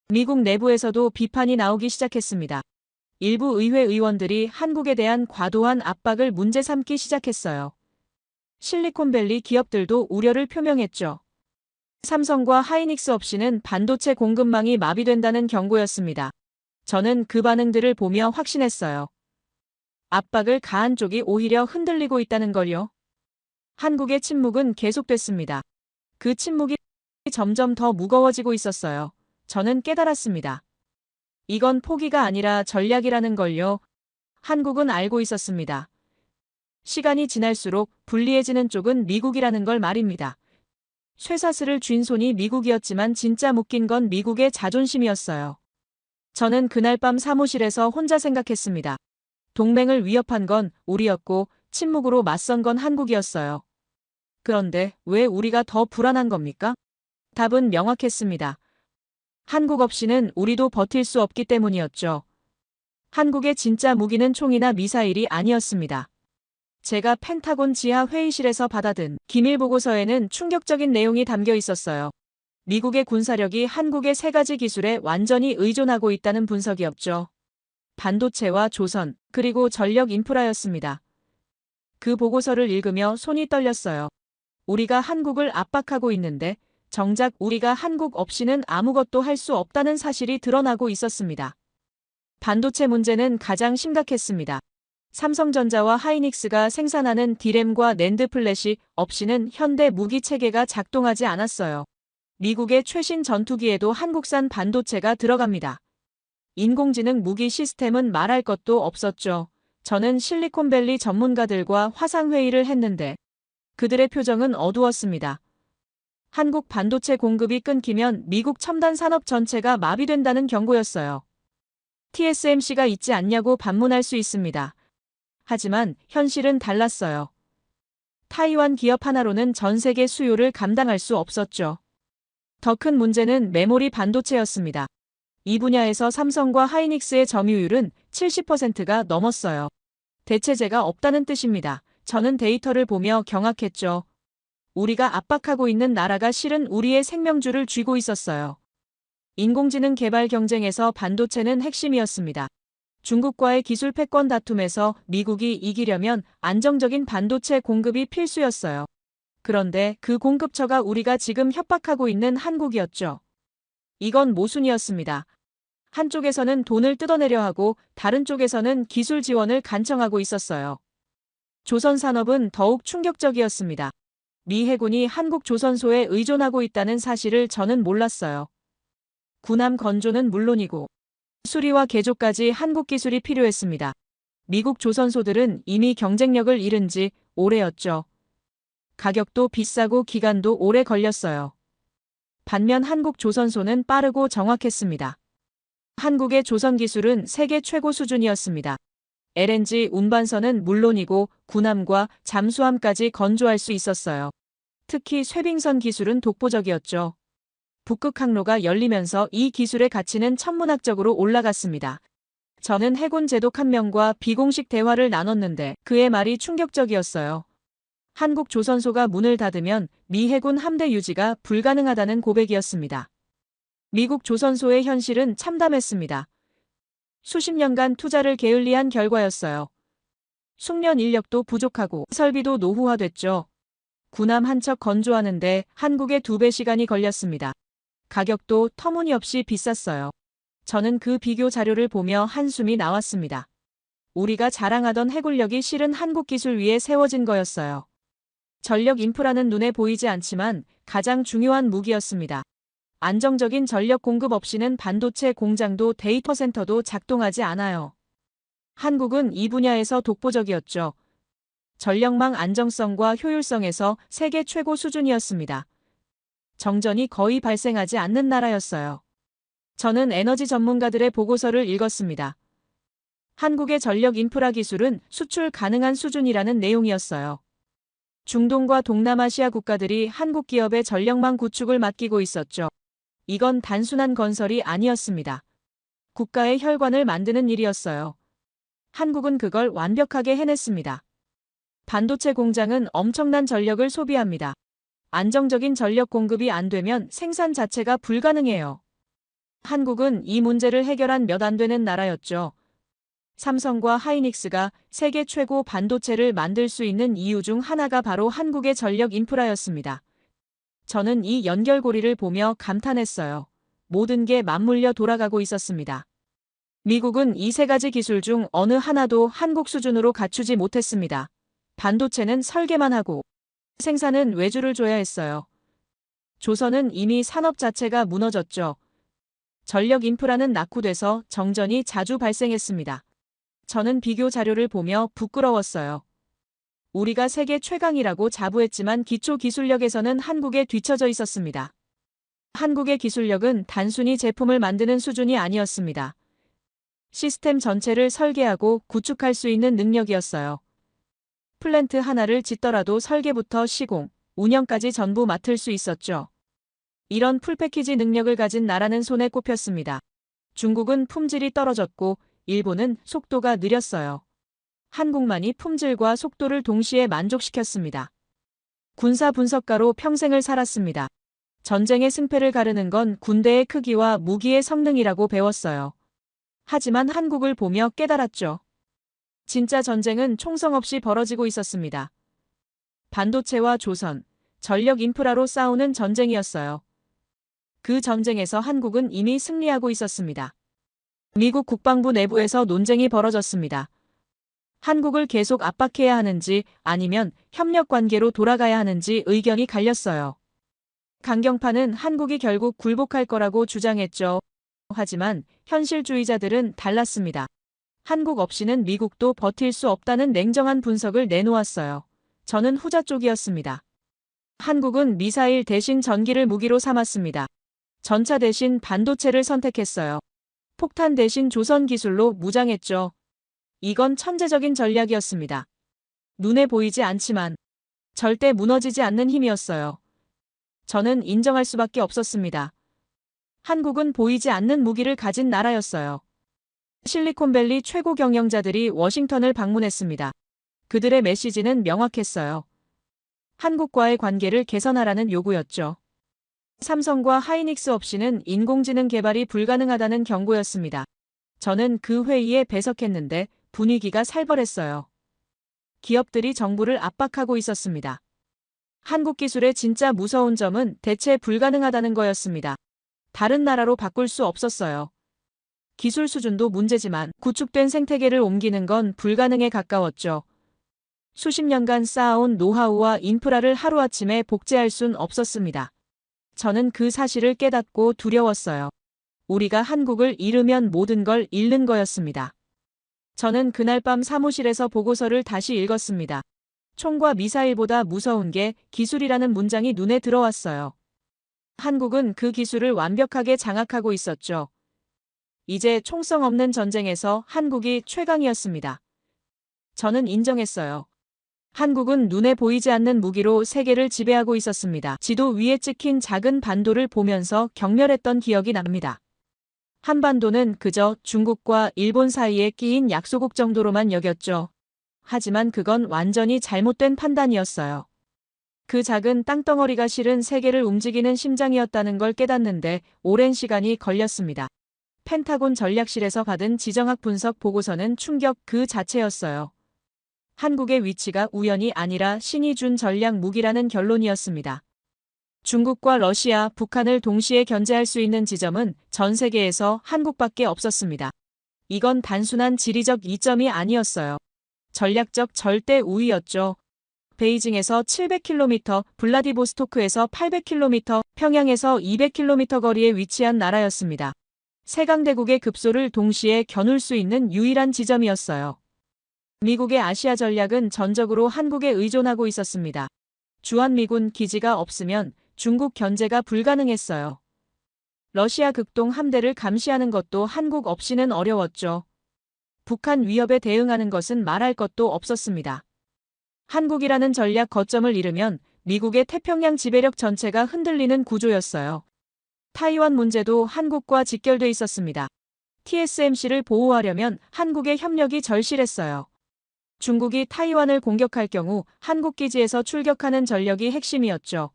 [SPEAKER 5] 미국 내부에서도 비판이 나오기 시작했습니다. 일부 의회 의원들이 한국에 대한 과도한 압박을 문제 삼기 시작했어요. 실리콘밸리 기업들도 우려를 표명했죠. 삼성과 하이닉스 없이는 반도체 공급망이 마비된다는 경고였습니다. 저는 그 반응들을 보며 확신했어요. 압박을 가한 쪽이 오히려 흔들리고 있다는 걸요. 한국의 침묵은 계속됐습니다. 그 침묵이 점점 더 무거워지고 있었어요. 저는 깨달았습니다. 이건 포기가 아니라 전략이라는 걸요. 한국은 알고 있었습니다. 시간이 지날수록 불리해지는 쪽은 미국이라는 걸 말입니다. 쇠사슬을 쥔 손이 미국이었지만 진짜 묶인 건 미국의 자존심이었어요. 저는 그날 밤 사무실에서 혼자 생각했습니다. 동맹을 위협한 건 우리였고 침묵으로 맞선 건 한국이었어요. 그런데 왜 우리가 더 불안한 겁니까? 답은 명확했습니다. 한국 없이는 우리도 버틸 수 없기 때문이었죠. 한국의 진짜 무기는 총이나 미사일이 아니었습니다. 제가 펜타곤 지하 회의실에서 받아든 기밀 보고서에는 충격적인 내용이 담겨 있었어요. 미국의 군사력이 한국의 세 가지 기술에 완전히 의존하고 있다는 분석이었죠. 반도체와 조선, 그리고 전력 인프라였습니다. 그 보고서를 읽으며 손이 떨렸어요. 우리가 한국을 압박하고 있는데 정작 우리가 한국 없이는 아무것도 할 수 없다는 사실이 드러나고 있었습니다. 반도체 문제는 가장 심각했습니다. 삼성전자와 하이닉스가 생산하는 디램과 낸드 플래시 없이는 현대 무기 체계가 작동하지 않았어요. 미국의 최신 전투기에도 한국산 반도체가 들어갑니다. 인공지능 무기 시스템은 말할 것도 없었죠. 저는 실리콘밸리 전문가들과 화상회의를 했는데 그들의 표정은 어두웠습니다. 한국 반도체 공급이 끊기면 미국 첨단 산업 전체가 마비된다는 경고였어요. TSMC가 있지 않냐고 반문할 수 있습니다. 하지만 현실은 달랐어요. 타이완 기업 하나로는 전 세계 수요를 감당할 수 없었죠. 더 큰 문제는 메모리 반도체였습니다. 이 분야에서 삼성과 하이닉스의 점유율은 70%가 넘었어요. 대체제가 없다는 뜻입니다. 저는 데이터를 보며 경악했죠. 우리가 압박하고 있는 나라가 실은 우리의 생명줄을 쥐고 있었어요. 인공지능 개발 경쟁에서 반도체는 핵심이었습니다. 중국과의 기술 패권 다툼에서 미국이 이기려면 안정적인 반도체 공급이 필수였어요. 그런데 그 공급처가 우리가 지금 협박하고 있는 한국이었죠. 이건 모순이었습니다. 한쪽에서는 돈을 뜯어내려 하고 다른 쪽에서는 기술 지원을 간청하고 있었어요. 조선 산업은 더욱 충격적이었습니다. 미 해군이 한국 조선소에 의존하고 있다는 사실을 저는 몰랐어요. 군함 건조는 물론이고 수리와 개조까지 한국 기술이 필요했습니다. 미국 조선소들은 이미 경쟁력을 잃은 지 오래였죠. 가격도 비싸고 기간도 오래 걸렸어요. 반면 한국 조선소는 빠르고 정확했습니다. 한국의 조선 기술은 세계 최고 수준이었습니다. LNG 운반선은 물론이고 군함과 잠수함까지 건조할 수 있었어요. 특히 쇄빙선 기술은 독보적이었죠. 북극 항로가 열리면서 이 기술의 가치는 천문학적으로 올라갔습니다. 저는 해군 제독 한 명과 비공식 대화를 나눴는데 그의 말이 충격적이었어요. 한국 조선소가 문을 닫으면 미 해군 함대 유지가 불가능하다는 고백이었습니다. 미국 조선소의 현실은 참담했습니다. 수십 년간 투자를 게을리한 결과였어요. 숙련 인력도 부족하고 설비도 노후화됐죠. 군함 한 척 건조하는데 한국의 2배 시간이 걸렸습니다. 가격도 터무니없이 비쌌어요. 저는 그 비교 자료를 보며 한숨이 나왔습니다. 우리가 자랑하던 해군력이 실은 한국 기술 위에 세워진 거였어요. 전력 인프라는 눈에 보이지 않지만 가장 중요한 무기였습니다. 안정적인 전력 공급 없이는 반도체 공장도 데이터 센터도 작동하지 않아요. 한국은 이 분야에서 독보적이었죠. 전력망 안정성과 효율성에서 세계 최고 수준이었습니다. 정전이 거의 발생하지 않는 나라였어요. 저는 에너지 전문가들의 보고서를 읽었습니다. 한국의 전력 인프라 기술은 수출 가능한 수준이라는 내용이었어요. 중동과 동남아시아 국가들이 한국 기업의 전력망 구축을 맡기고 있었죠. 이건 단순한 건설이 아니었습니다. 국가의 혈관을 만드는 일이었어요. 한국은 그걸 완벽하게 해냈습니다. 반도체 공장은 엄청난 전력을 소비합니다. 안정적인 전력 공급이 안 되면 생산 자체가 불가능해요. 한국은 이 문제를 해결한 몇 안 되는 나라였죠. 삼성과 하이닉스가 세계 최고 반도체를 만들 수 있는 이유 중 하나가 바로 한국의 전력 인프라였습니다. 저는 이 연결고리를 보며 감탄했어요. 모든 게 맞물려 돌아가고 있었습니다. 미국은 이 세 가지 기술 중 어느 하나도 한국 수준으로 갖추지 못했습니다. 반도체는 설계만 하고 생산은 외주를 줘야 했어요. 조선은 이미 산업 자체가 무너졌죠. 전력 인프라는 낙후돼서 정전이 자주 발생했습니다. 저는 비교 자료를 보며 부끄러웠어요. 우리가 세계 최강이라고 자부했지만 기초 기술력에서는 한국에 뒤처져 있었습니다. 한국의 기술력은 단순히 제품을 만드는 수준이 아니었습니다. 시스템 전체를 설계하고 구축할 수 있는 능력이었어요. 플랜트 하나를 짓더라도 설계부터 시공, 운영까지 전부 맡을 수 있었죠. 이런 풀패키지 능력을 가진 나라는 손에 꼽혔습니다. 중국은 품질이 떨어졌고 일본은 속도가 느렸어요. 한국만이 품질과 속도를 동시에 만족시켰습니다. 군사 분석가로 평생을 살았습니다. 전쟁의 승패를 가르는 건 군대의 크기와 무기의 성능이라고 배웠어요. 하지만 한국을 보며 깨달았죠. 진짜 전쟁은 총성 없이 벌어지고 있었습니다. 반도체와 조선, 전력 인프라로 싸우는 전쟁이었어요. 그 전쟁에서 한국은 이미 승리하고 있었습니다. 미국 국방부 내부에서 논쟁이 벌어졌습니다. 한국을 계속 압박해야 하는지 아니면 협력 관계로 돌아가야 하는지 의견이 갈렸어요. 강경파는 한국이 결국 굴복할 거라고 주장했죠. 하지만 현실주의자들은 달랐습니다. 한국 없이는 미국도 버틸 수 없다는 냉정한 분석을 내놓았어요. 저는 후자 쪽이었습니다. 한국은 미사일 대신 전기를 무기로 삼았습니다. 전차 대신 반도체를 선택했어요. 폭탄 대신 조선 기술로 무장했죠. 이건 천재적인 전략이었습니다. 눈에 보이지 않지만 절대 무너지지 않는 힘이었어요. 저는 인정할 수밖에 없었습니다. 한국은 보이지 않는 무기를 가진 나라였어요. 실리콘밸리 최고 경영자들이 워싱턴을 방문했습니다. 그들의 메시지는 명확했어요. 한국과의 관계를 개선하라는 요구였죠. 삼성과 하이닉스 없이는 인공지능 개발이 불가능하다는 경고였습니다. 저는 그 회의에 배석했는데 분위기가 살벌했어요. 기업들이 정부를 압박하고 있었습니다. 한국 기술의 진짜 무서운 점은 대체 불가능하다는 거였습니다. 다른 나라로 바꿀 수 없었어요. 기술 수준도 문제지만 구축된 생태계를 옮기는 건 불가능에 가까웠죠. 수십 년간 쌓아온 노하우와 인프라를 하루아침에 복제할 순 없었습니다. 저는 그 사실을 깨닫고 두려웠어요. 우리가 한국을 잃으면 모든 걸 잃는 거였습니다. 저는 그날 밤 사무실에서 보고서를 다시 읽었습니다. 총과 미사일보다 무서운 게 기술이라는 문장이 눈에 들어왔어요. 한국은 그 기술을 완벽하게 장악하고 있었죠. 이제 총성 없는 전쟁에서 한국이 최강이었습니다. 저는 인정했어요. 한국은 눈에 보이지 않는 무기로 세계를 지배하고 있었습니다. 지도 위에 찍힌 작은 반도를 보면서 경멸했던 기억이 납니다. 한반도는 그저 중국과 일본 사이에 끼인 약소국 정도로만 여겼죠. 하지만 그건 완전히 잘못된 판단이었어요. 그 작은 땅덩어리가 실은 세계를 움직이는 심장이었다는 걸 깨닫는데 오랜 시간이 걸렸습니다. 펜타곤 전략실에서 받은 지정학 분석 보고서는 충격 그 자체였어요. 한국의 위치가 우연이 아니라 신이 준 전략 무기라는 결론이었습니다. 중국과 러시아, 북한을 동시에 견제할 수 있는 지점은 전 세계에서 한국밖에 없었습니다. 이건 단순한 지리적 이점이 아니었어요. 전략적 절대 우위였죠. 베이징에서 700km, 블라디보스토크에서 800km, 평양에서 200km 거리에 위치한 나라였습니다. 세강대국의 급소를 동시에 겨눌 수 있는 유일한 지점이었어요. 미국의 아시아 전략은 전적으로 한국에 의존하고 있었습니다. 주한미군 기지가 없으면 중국 견제가 불가능했어요. 러시아 극동 함대를 감시하는 것도 한국 없이는 어려웠죠. 북한 위협에 대응하는 것은 말할 것도 없었습니다. 한국이라는 전략 거점을 잃으면 미국의 태평양 지배력 전체가 흔들리는 구조였어요. 타이완 문제도 한국과 직결돼 있었습니다. TSMC를 보호하려면 한국의 협력이 절실했어요. 중국이 타이완을 공격할 경우 한국 기지에서 출격하는 전력이 핵심이었죠.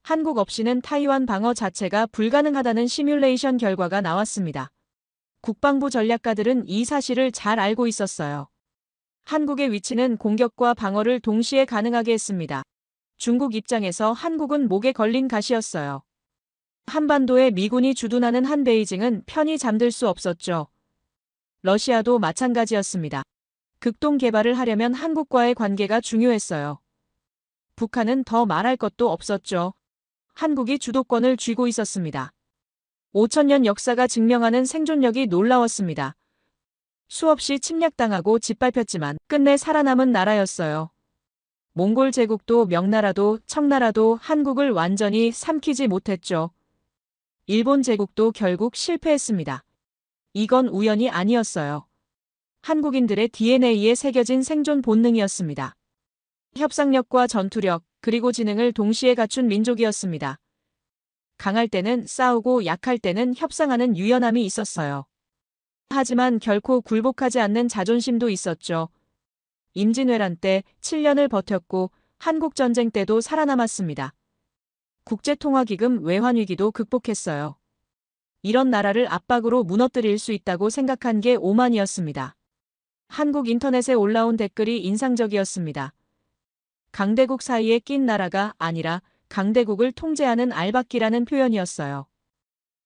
[SPEAKER 5] 한국 없이는 타이완 방어 자체가 불가능하다는 시뮬레이션 결과가 나왔습니다. 국방부 전략가들은 이 사실을 잘 알고 있었어요. 한국의 위치는 공격과 방어를 동시에 가능하게 했습니다. 중국 입장에서 한국은 목에 걸린 가시였어요. 한반도에 미군이 주둔하는 한 베이징은 편히 잠들 수 없었죠. 러시아도 마찬가지였습니다. 극동 개발을 하려면 한국과의 관계가 중요했어요. 북한은 더 말할 것도 없었죠. 한국이 주도권을 쥐고 있었습니다. 5,000년 역사가 증명하는 생존력이 놀라웠습니다. 수없이 침략당하고 짓밟혔지만 끝내 살아남은 나라였어요. 몽골 제국도 명나라도 청나라도 한국을 완전히 삼키지 못했죠. 일본 제국도 결국 실패했습니다. 이건 우연이 아니었어요. 한국인들의 DNA에 새겨진 생존 본능이었습니다. 협상력과 전투력, 그리고 지능을 동시에 갖춘 민족이었습니다. 강할 때는 싸우고 약할 때는 협상하는 유연함이 있었어요. 하지만 결코 굴복하지 않는 자존심도 있었죠. 임진왜란 때 7년을 버텼고 한국전쟁 때도 살아남았습니다. 국제통화기금 외환위기도 극복했어요. 이런 나라를 압박으로 무너뜨릴 수 있다고 생각한 게 오만이었습니다. 한국 인터넷에 올라온 댓글이 인상적이었습니다. 강대국 사이에 낀 나라가 아니라 강대국을 통제하는 알박기라는 표현이었어요.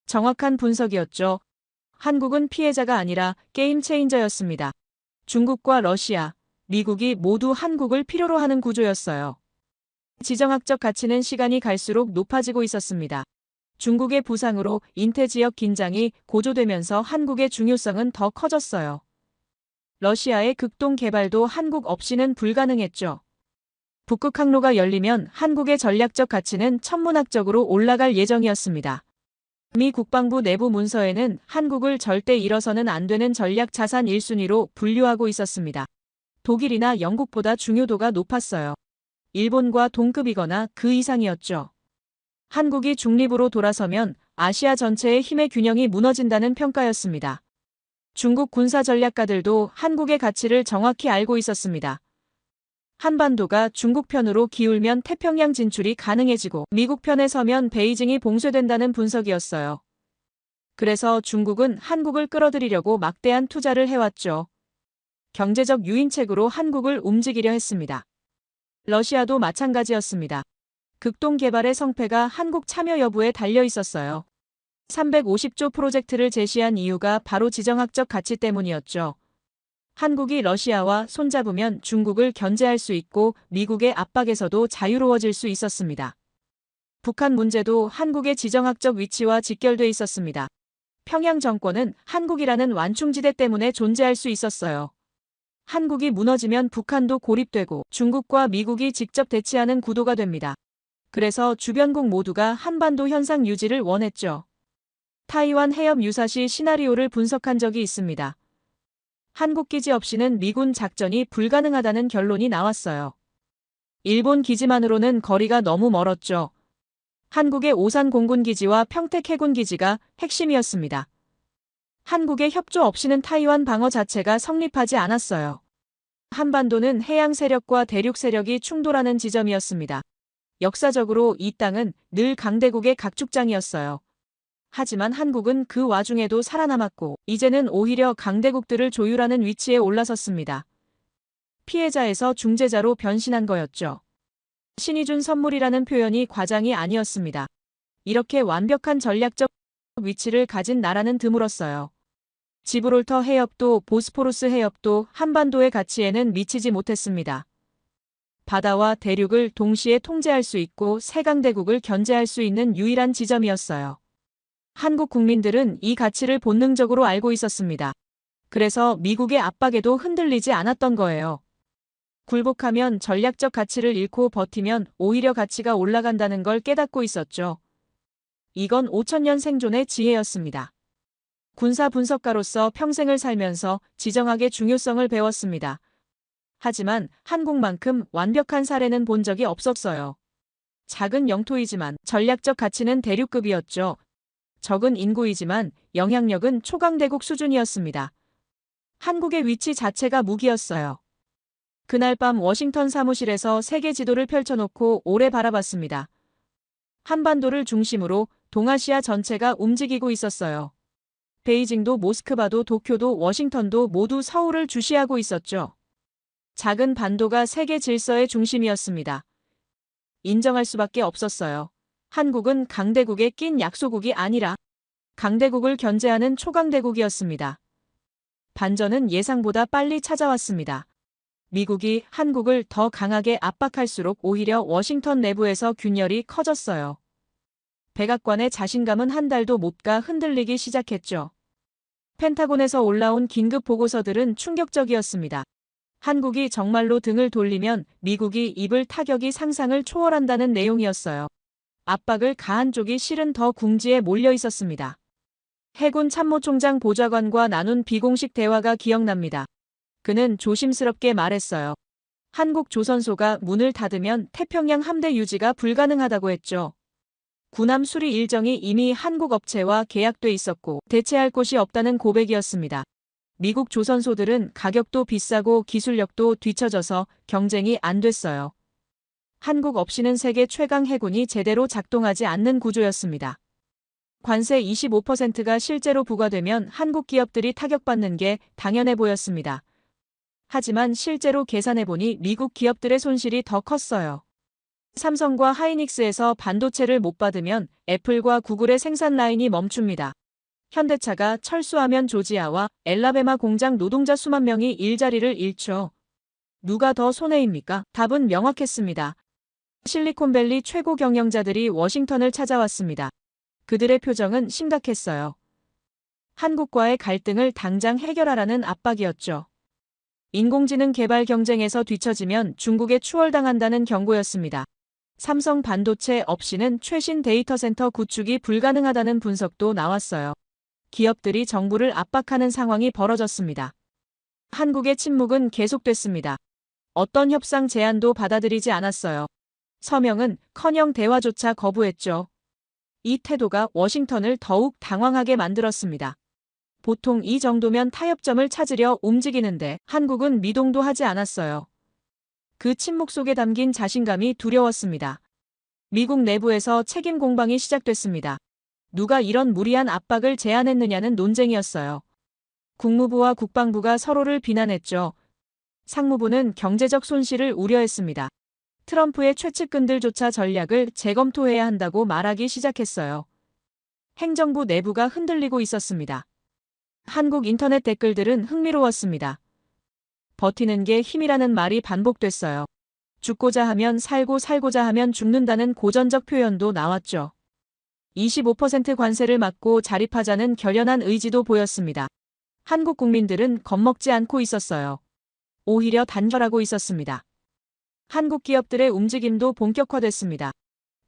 [SPEAKER 5] 정확한 분석이었죠. 한국은 피해자가 아니라 게임 체인저였습니다. 중국과 러시아, 미국이 모두 한국을 필요로 하는 구조였어요. 지정학적 가치는 시간이 갈수록 높아지고 있었습니다. 중국의 부상으로 인태 지역 긴장이 고조되면서 한국의 중요성은 더 커졌어요. 러시아의 극동 개발도 한국 없이는 불가능했죠. 북극 항로가 열리면 한국의 전략적 가치는 천문학적으로 올라갈 예정이었습니다. 미 국방부 내부 문서에는 한국을 절대 잃어서는 안 되는 전략 자산 1순위로 분류하고 있었습니다. 독일이나 영국보다 중요도가 높았어요. 일본과 동급이거나 그 이상이었죠. 한국이 중립으로 돌아서면 아시아 전체의 힘의 균형이 무너진다는 평가였습니다. 중국 군사 전략가들도 한국의 가치를 정확히 알고 있었습니다. 한반도가 중국 편으로 기울면 태평양 진출이 가능해지고 미국 편에 서면 베이징이 봉쇄된다는 분석이었어요. 그래서 중국은 한국을 끌어들이려고 막대한 투자를 해왔죠. 경제적 유인책으로 한국을 움직이려 했습니다. 러시아도 마찬가지였습니다. 극동 개발의 성패가 한국 참여 여부에 달려 있었어요. 350조 프로젝트를 제시한 이유가 바로 지정학적 가치 때문이었죠. 한국이 러시아와 손잡으면 중국을 견제할 수 있고 미국의 압박에서도 자유로워질 수 있었습니다. 북한 문제도 한국의 지정학적 위치와 직결돼 있었습니다. 평양 정권은 한국이라는 완충지대 때문에 존재할 수 있었어요. 한국이 무너지면 북한도 고립되고 중국과 미국이 직접 대치하는 구도가 됩니다. 그래서 주변국 모두가 한반도 현상 유지를 원했죠. 타이완 해협 유사시 시나리오를 분석한 적이 있습니다. 한국 기지 없이는 미군 작전이 불가능하다는 결론이 나왔어요. 일본 기지만으로는 거리가 너무 멀었죠. 한국의 오산 공군기지와 평택 해군기지가 핵심이었습니다. 한국의 협조 없이는 타이완 방어 자체가 성립하지 않았어요. 한반도는 해양 세력과 대륙 세력이 충돌하는 지점이었습니다. 역사적으로 이 땅은 늘 강대국의 각축장이었어요. 하지만 한국은 그 와중에도 살아남았고 이제는 오히려 강대국들을 조율하는 위치에 올라섰습니다. 피해자에서 중재자로 변신한 거였죠. 신이 준 선물이라는 표현이 과장이 아니었습니다. 이렇게 완벽한 전략적 위치를 가진 나라는 드물었어요. 지브롤터 해협도 보스포루스 해협도 한반도의 가치에는 미치지 못했습니다. 바다와 대륙을 동시에 통제할 수 있고 세강대국을 견제할 수 있는 유일한 지점이었어요. 한국 국민들은 이 가치를 본능적으로 알고 있었습니다. 그래서 미국의 압박에도 흔들리지 않았던 거예요. 굴복하면 전략적 가치를 잃고 버티면 오히려 가치가 올라간다는 걸 깨닫고 있었죠. 이건 5천년 생존의 지혜였습니다. 군사 분석가로서 평생을 살면서 지정학의 중요성을 배웠습니다. 하지만 한국만큼 완벽한 사례는 본 적이 없었어요. 작은 영토이지만 전략적 가치는 대륙급이었죠. 적은 인구이지만 영향력은 초강대국 수준이었습니다. 한국의 위치 자체가 무기였어요. 그날 밤 워싱턴 사무실에서 세계 지도를 펼쳐놓고 오래 바라봤습니다. 한반도를 중심으로 동아시아 전체가 움직이고 있었어요. 베이징도 모스크바도 도쿄도 워싱턴도 모두 서울을 주시하고 있었죠. 작은 반도가 세계 질서의 중심이었습니다. 인정할 수밖에 없었어요. 한국은 강대국에 낀 약소국이 아니라 강대국을 견제하는 초강대국이었습니다. 반전은 예상보다 빨리 찾아왔습니다. 미국이 한국을 더 강하게 압박할수록 오히려 워싱턴 내부에서 균열이 커졌어요. 백악관의 자신감은 한 달도 못 가 흔들리기 시작했죠. 펜타곤에서 올라온 긴급 보고서들은 충격적이었습니다. 한국이 정말로 등을 돌리면 미국이 입을 타격이 상상을 초월한다는 내용이었어요. 압박을 가한 쪽이 실은 더 궁지에 몰려 있었습니다. 해군 참모총장 보좌관과 나눈 비공식 대화가 기억납니다. 그는 조심스럽게 말했어요. 한국 조선소가 문을 닫으면 태평양 함대 유지가 불가능하다고 했죠. 군함 수리 일정이 이미 한국 업체와 계약돼 있었고 대체할 곳이 없다는 고백이었습니다. 미국 조선소들은 가격도 비싸고 기술력도 뒤처져서 경쟁이 안 됐어요. 한국 없이는 세계 최강 해군이 제대로 작동하지 않는 구조였습니다. 관세 25%가 실제로 부과되면 한국 기업들이 타격받는 게 당연해 보였습니다. 하지만 실제로 계산해보니 미국 기업들의 손실이 더 컸어요. 삼성과 하이닉스에서 반도체를 못 받으면 애플과 구글의 생산 라인이 멈춥니다. 현대차가 철수하면 조지아와 엘라베마 공장 노동자 수만 명이 일자리를 잃죠. 누가 더 손해입니까? 답은 명확했습니다. 실리콘밸리 최고 경영자들이 워싱턴을 찾아왔습니다. 그들의 표정은 심각했어요. 한국과의 갈등을 당장 해결하라는 압박이었죠. 인공지능 개발 경쟁에서 뒤처지면 중국에 추월당한다는 경고였습니다. 삼성 반도체 없이는 최신 데이터 센터 구축이 불가능하다는 분석도 나왔어요. 기업들이 정부를 압박하는 상황이 벌어졌습니다. 한국의 침묵은 계속됐습니다. 어떤 협상 제안도 받아들이지 않았어요. 서명은 커녕 대화조차 거부했죠. 이 태도가 워싱턴을 더욱 당황하게 만들었습니다. 보통 이 정도면 타협점을 찾으려 움직이는데 한국은 미동도 하지 않았어요. 그 침묵 속에 담긴 자신감이 두려웠습니다. 미국 내부에서 책임 공방이 시작됐습니다. 누가 이런 무리한 압박을 제안했느냐는 논쟁이었어요. 국무부와 국방부가 서로를 비난했죠. 상무부는 경제적 손실을 우려했습니다. 트럼프의 최측근들조차 전략을 재검토해야 한다고 말하기 시작했어요. 행정부 내부가 흔들리고 있었습니다. 한국 인터넷 댓글들은 흥미로웠습니다. 버티는 게 힘이라는 말이 반복됐어요. 죽고자 하면 살고 살고자 하면 죽는다는 고전적 표현도 나왔죠. 25% 관세를 막고 자립하자는 결연한 의지도 보였습니다. 한국 국민들은 겁먹지 않고 있었어요. 오히려 단결하고 있었습니다. 한국 기업들의 움직임도 본격화됐습니다.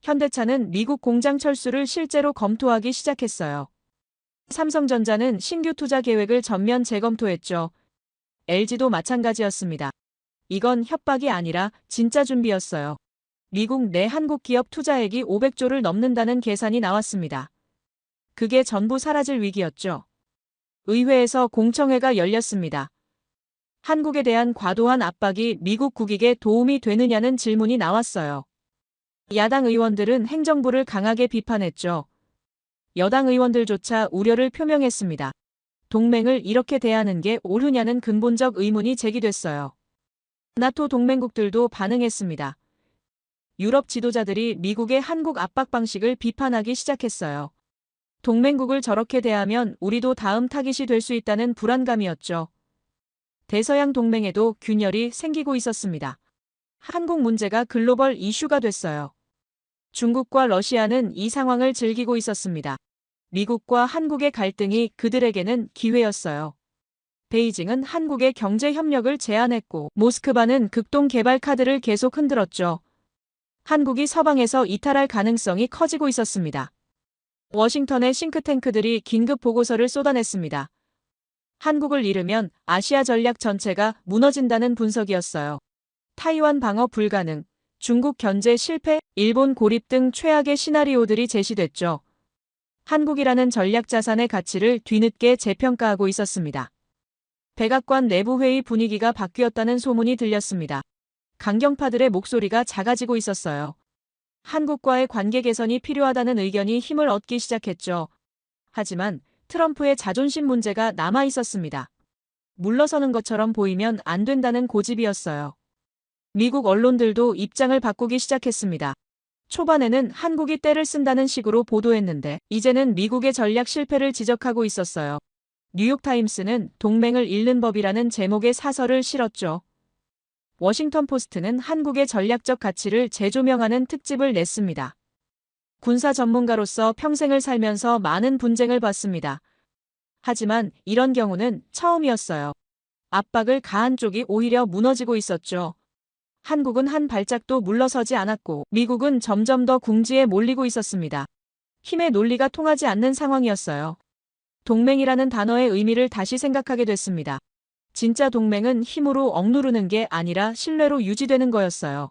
[SPEAKER 5] 현대차는 미국 공장 철수를 실제로 검토하기 시작했어요. 삼성전자는 신규 투자 계획을 전면 재검토했죠. LG도 마찬가지였습니다. 이건 협박이 아니라 진짜 준비였어요. 미국 내 한국 기업 투자액이 500조를 넘는다는 계산이 나왔습니다. 그게 전부 사라질 위기였죠. 의회에서 공청회가 열렸습니다. 한국에 대한 과도한 압박이 미국 국익에 도움이 되느냐는 질문이 나왔어요. 야당 의원들은 행정부를 강하게 비판했죠. 여당 의원들조차 우려를 표명했습니다. 동맹을 이렇게 대하는 게 옳으냐는 근본적 의문이 제기됐어요. 나토 동맹국들도 반응했습니다. 유럽 지도자들이 미국의 한국 압박 방식을 비판하기 시작했어요. 동맹국을 저렇게 대하면 우리도 다음 타깃이 될 수 있다는 불안감이었죠. 대서양 동맹에도 균열이 생기고 있었습니다. 한국 문제가 글로벌 이슈가 됐어요. 중국과 러시아는 이 상황을 즐기고 있었습니다. 미국과 한국의 갈등이 그들에게는 기회였어요. 베이징은 한국의 경제 협력을 제안했고 모스크바는 극동 개발 카드를 계속 흔들었죠. 한국이 서방에서 이탈할 가능성이 커지고 있었습니다. 워싱턴의 싱크탱크들이 긴급 보고서를 쏟아냈습니다. 한국을 잃으면 아시아 전략 전체가 무너진다는 분석이었어요. 타이완 방어 불가능, 중국 견제 실패, 일본 고립 등 최악의 시나리오들이 제시됐죠. 한국이라는 전략 자산의 가치를 뒤늦게 재평가하고 있었습니다. 백악관 내부회의 분위기가 바뀌었다는 소문이 들렸습니다. 강경파들의 목소리가 작아지고 있었어요. 한국과의 관계 개선이 필요하다는 의견이 힘을 얻기 시작했죠. 하지만 트럼프의 자존심 문제가 남아 있었습니다. 물러서는 것처럼 보이면 안 된다는 고집이었어요. 미국 언론들도 입장을 바꾸기 시작했습니다. 초반에는 한국이 때를 쓴다는 식으로 보도했는데 이제는 미국의 전략 실패를 지적하고 있었어요. 뉴욕타임스는 동맹을 잃는 법이라는 제목의 사설을 실었죠. 워싱턴 포스트는 한국의 전략적 가치를 재조명하는 특집을 냈습니다. 군사 전문가로서 평생을 살면서 많은 분쟁을 봤습니다. 하지만 이런 경우는 처음이었어요. 압박을 가한 쪽이 오히려 무너지고 있었죠. 한국은 한 발짝도 물러서지 않았고 미국은 점점 더 궁지에 몰리고 있었습니다. 힘의 논리가 통하지 않는 상황이었어요. 동맹이라는 단어의 의미를 다시 생각하게 됐습니다. 진짜 동맹은 힘으로 억누르는 게 아니라 신뢰로 유지되는 거였어요.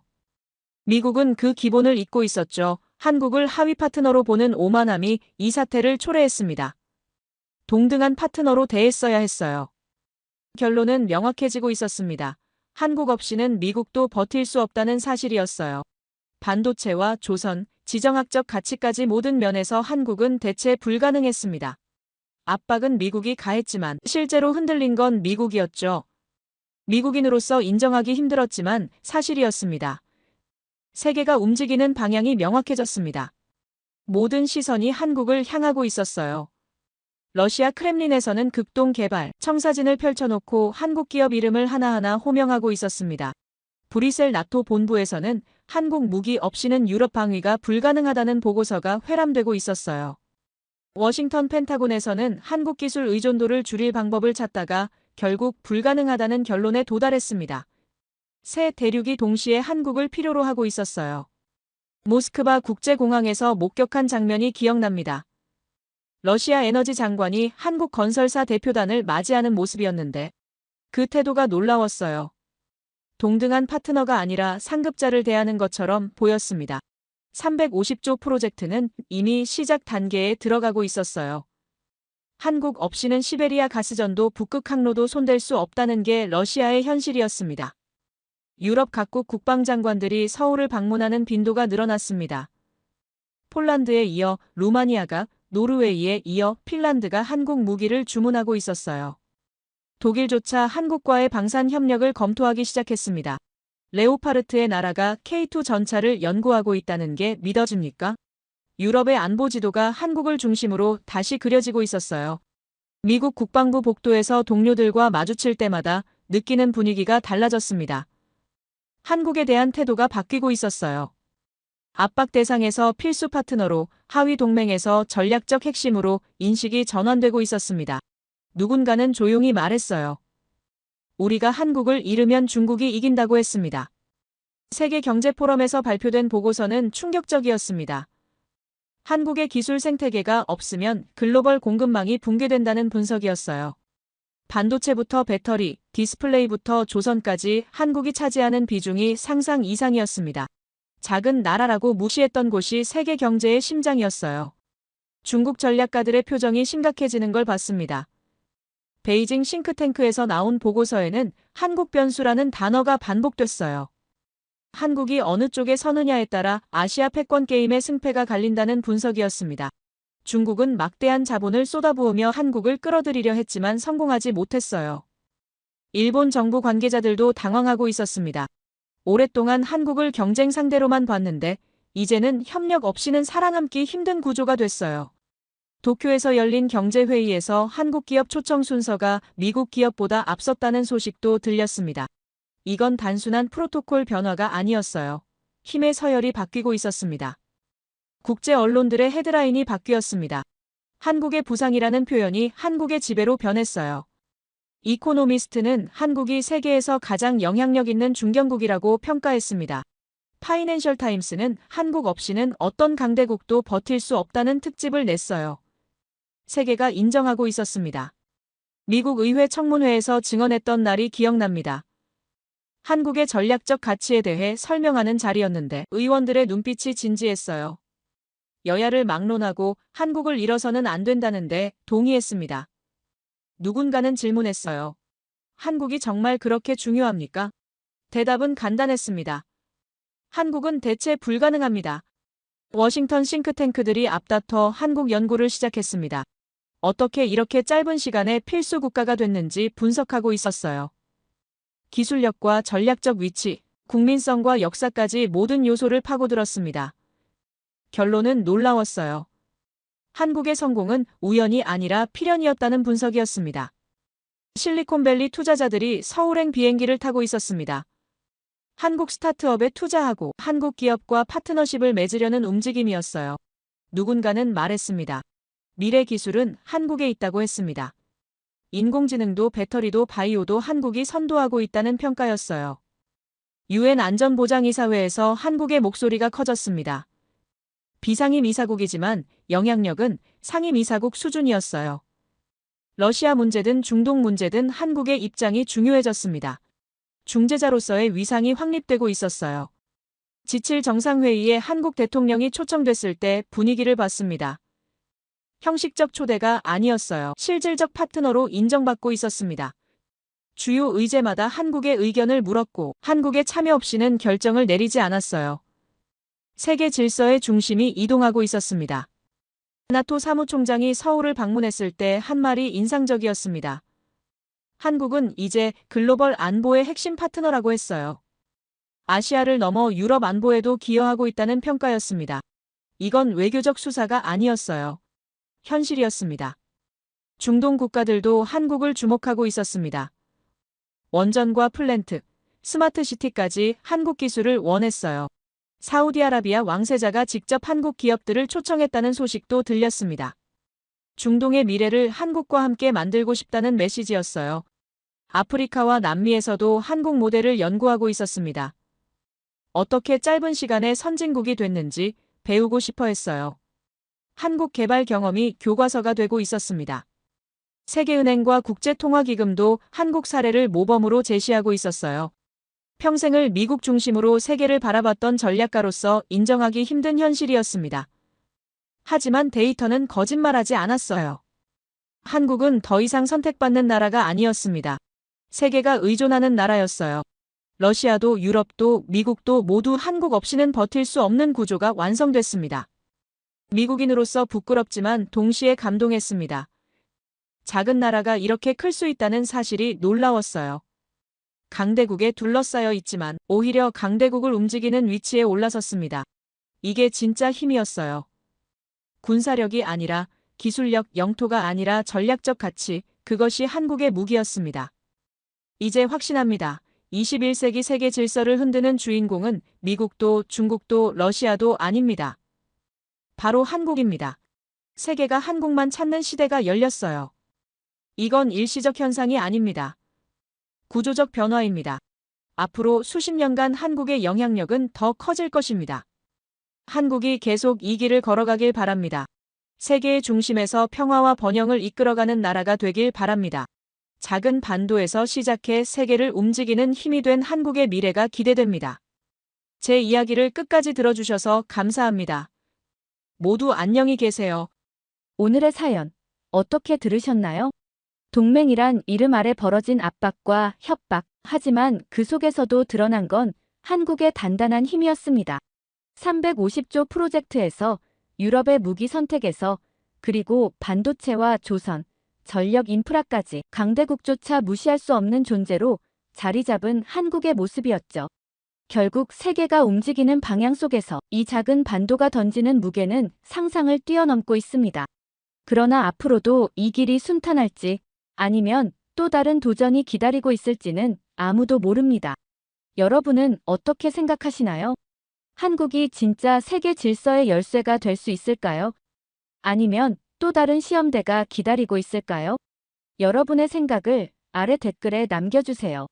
[SPEAKER 5] 미국은 그 기본을 잊고 있었죠. 한국을 하위 파트너로 보는 오만함이 이 사태를 초래했습니다. 동등한 파트너로 대했어야 했어요. 결론은 명확해지고 있었습니다. 한국 없이는 미국도 버틸 수 없다는 사실이었어요. 반도체와 조선, 지정학적 가치까지 모든 면에서 한국은 대체 불가능했습니다. 압박은 미국이 가했지만 실제로 흔들린 건 미국이었죠. 미국인으로서 인정하기 힘들었지만 사실이었습니다. 세계가 움직이는 방향이 명확해졌습니다. 모든 시선이 한국을 향하고 있었어요. 러시아 크렘린에서는 극동 개발, 청사진을 펼쳐놓고 한국 기업 이름을 하나하나 호명하고 있었습니다. 브뤼셀 나토 본부에서는 한국 무기 없이는 유럽 방위가 불가능하다는 보고서가 회람되고 있었어요. 워싱턴 펜타곤에서는 한국 기술 의존도를 줄일 방법을 찾다가 결국 불가능하다는 결론에 도달했습니다. 세 대륙이 동시에 한국을 필요로 하고 있었어요. 모스크바 국제공항에서 목격한 장면이 기억납니다. 러시아 에너지 장관이 한국 건설사 대표단을 맞이하는 모습이었는데 그 태도가 놀라웠어요. 동등한 파트너가 아니라 상급자를 대하는 것처럼 보였습니다. 350조 프로젝트는 이미 시작 단계에 들어가고 있었어요. 한국 없이는 시베리아 가스전도 북극 항로도 손댈 수 없다는 게 러시아의 현실이었습니다. 유럽 각국 국방장관들이 서울을 방문하는 빈도가 늘어났습니다. 폴란드에 이어 루마니아가, 노르웨이에 이어 핀란드가 한국 무기를 주문하고 있었어요. 독일조차 한국과의 방산 협력을 검토하기 시작했습니다. 레오파르트의 나라가 K2 전차를 연구하고 있다는 게 믿어집니까? 유럽의 안보 지도가 한국을 중심으로 다시 그려지고 있었어요. 미국 국방부 복도에서 동료들과 마주칠 때마다 느끼는 분위기가 달라졌습니다. 한국에 대한 태도가 바뀌고 있었어요. 압박 대상에서 필수 파트너로, 하위 동맹에서 전략적 핵심으로 인식이 전환되고 있었습니다. 누군가는 조용히 말했어요. 우리가 한국을 잃으면 중국이 이긴다고 했습니다. 세계경제포럼에서 발표된 보고서는 충격적이었습니다. 한국의 기술 생태계가 없으면 글로벌 공급망이 붕괴된다는 분석이었어요. 반도체부터 배터리, 디스플레이부터 조선까지 한국이 차지하는 비중이 상상 이상이었습니다. 작은 나라라고 무시했던 곳이 세계 경제의 심장이었어요. 중국 전략가들의 표정이 심각해지는 걸 봤습니다. 베이징 싱크탱크에서 나온 보고서에는 한국 변수라는 단어가 반복됐어요. 한국이 어느 쪽에 서느냐에 따라 아시아 패권 게임의 승패가 갈린다는 분석이었습니다. 중국은 막대한 자본을 쏟아부으며 한국을 끌어들이려 했지만 성공하지 못했어요. 일본 정부 관계자들도 당황하고 있었습니다. 오랫동안 한국을 경쟁 상대로만 봤는데 이제는 협력 없이는 살아남기 힘든 구조가 됐어요. 도쿄에서 열린 경제회의에서 한국 기업 초청 순서가 미국 기업보다 앞섰다는 소식도 들렸습니다. 이건 단순한 프로토콜 변화가 아니었어요. 힘의 서열이 바뀌고 있었습니다. 국제 언론들의 헤드라인이 바뀌었습니다. 한국의 부상이라는 표현이 한국의 지배로 변했어요. 이코노미스트는 한국이 세계에서 가장 영향력 있는 중견국이라고 평가했습니다. 파이낸셜 타임스는 한국 없이는 어떤 강대국도 버틸 수 없다는 특집을 냈어요. 세계가 인정하고 있었습니다. 미국 의회 청문회에서 증언했던 날이 기억납니다. 한국의 전략적 가치에 대해 설명하는 자리였는데 의원들의 눈빛이 진지했어요. 여야를 막론하고 한국을 잃어서는 안 된다는데 동의했습니다. 누군가는 질문했어요. 한국이 정말 그렇게 중요합니까? 대답은 간단했습니다. 한국은 대체 불가능합니다. 워싱턴 싱크탱크들이 앞다퉈 한국 연구를 시작했습니다. 어떻게 이렇게 짧은 시간에 필수 국가가 됐는지 분석하고 있었어요. 기술력과 전략적 위치, 국민성과 역사까지 모든 요소를 파고들었습니다. 결론은 놀라웠어요. 한국의 성공은 우연이 아니라 필연이었다는 분석이었습니다. 실리콘밸리 투자자들이 서울행 비행기를 타고 있었습니다. 한국 스타트업에 투자하고 한국 기업과 파트너십을 맺으려는 움직임이었어요. 누군가는 말했습니다. 미래 기술은 한국에 있다고 했습니다. 인공지능도 배터리도 바이오도 한국이 선도하고 있다는 평가였어요. 유엔 안전보장이사회에서 한국의 목소리가 커졌습니다. 비상임 이사국이지만 영향력은 상임 이사국 수준이었어요. 러시아 문제든 중동 문제든 한국의 입장이 중요해졌습니다. 중재자로서의 위상이 확립되고 있었어요. 지칠 정상회의에 한국 대통령이 초청됐을 때 분위기를 봤습니다. 형식적 초대가 아니었어요. 실질적 파트너로 인정받고 있었습니다. 주요 의제마다 한국의 의견을 물었고 한국의 참여 없이는 결정을 내리지 않았어요. 세계 질서의 중심이 이동하고 있었습니다. 나토 사무총장이 서울을 방문했을 때 한 말이 인상적이었습니다. 한국은 이제 글로벌 안보의 핵심 파트너라고 했어요. 아시아를 넘어 유럽 안보에도 기여하고 있다는 평가였습니다. 이건 외교적 수사가 아니었어요. 현실이었습니다. 중동 국가들도 한국을 주목하고 있었습니다. 원전과 플랜트, 스마트시티까지 한국 기술을 원했어요. 사우디아라비아 왕세자가 직접 한국 기업들을 초청했다는 소식도 들렸습니다. 중동의 미래를 한국과 함께 만들고 싶다는 메시지였어요. 아프리카와 남미에서도 한국 모델을 연구하고 있었습니다. 어떻게 짧은 시간에 선진국이 됐는지 배우고 싶어 했어요. 한국 개발 경험이 교과서가 되고 있었습니다. 세계은행과 국제통화기금도 한국 사례를 모범으로 제시하고 있었어요. 평생을 미국 중심으로 세계를 바라봤던 전략가로서 인정하기 힘든 현실이었습니다. 하지만 데이터는 거짓말하지 않았어요. 한국은 더 이상 선택받는 나라가 아니었습니다. 세계가 의존하는 나라였어요. 러시아도 유럽도 미국도 모두 한국 없이는 버틸 수 없는 구조가 완성됐습니다. 미국인으로서 부끄럽지만 동시에 감동했습니다. 작은 나라가 이렇게 클 수 있다는 사실이 놀라웠어요. 강대국에 둘러싸여 있지만 오히려 강대국을 움직이는 위치에 올라섰습니다. 이게 진짜 힘이었어요. 군사력이 아니라 기술력, 영토가 아니라 전략적 가치, 그것이 한국의 무기였습니다. 이제 확신합니다. 21세기 세계 질서를 흔드는 주인공은 미국도 중국도 러시아도 아닙니다. 바로 한국입니다. 세계가 한국만 찾는 시대가 열렸어요. 이건 일시적 현상이 아닙니다. 구조적 변화입니다. 앞으로 수십 년간 한국의 영향력은 더 커질 것입니다. 한국이 계속 이 길을 걸어가길 바랍니다. 세계의 중심에서 평화와 번영을 이끌어가는 나라가 되길 바랍니다. 작은 반도에서 시작해 세계를 움직이는 힘이 된 한국의 미래가 기대됩니다. 제 이야기를 끝까지 들어주셔서 감사합니다. 모두 안녕히 계세요.
[SPEAKER 4] 오늘의 사연 어떻게 들으셨나요? 동맹이란 이름 아래 벌어진 압박과 협박, 하지만 그 속에서도 드러난 건 한국의 단단한 힘이었습니다. 350조 프로젝트에서 유럽의 무기 선택에서 그리고 반도체와 조선, 전력 인프라까지 강대국조차 무시할 수 없는 존재로 자리 잡은 한국의 모습이었죠. 결국 세계가 움직이는 방향 속에서 이 작은 반도가 던지는 무게는 상상을 뛰어넘고 있습니다. 그러나 앞으로도 이 길이 순탄할지 아니면 또 다른 도전이 기다리고 있을지는 아무도 모릅니다. 여러분은 어떻게 생각하시나요? 한국이 진짜 세계 질서의 열쇠가 될 수 있을까요? 아니면 또 다른 시험대가 기다리고 있을까요? 여러분의 생각을 아래 댓글에 남겨주세요.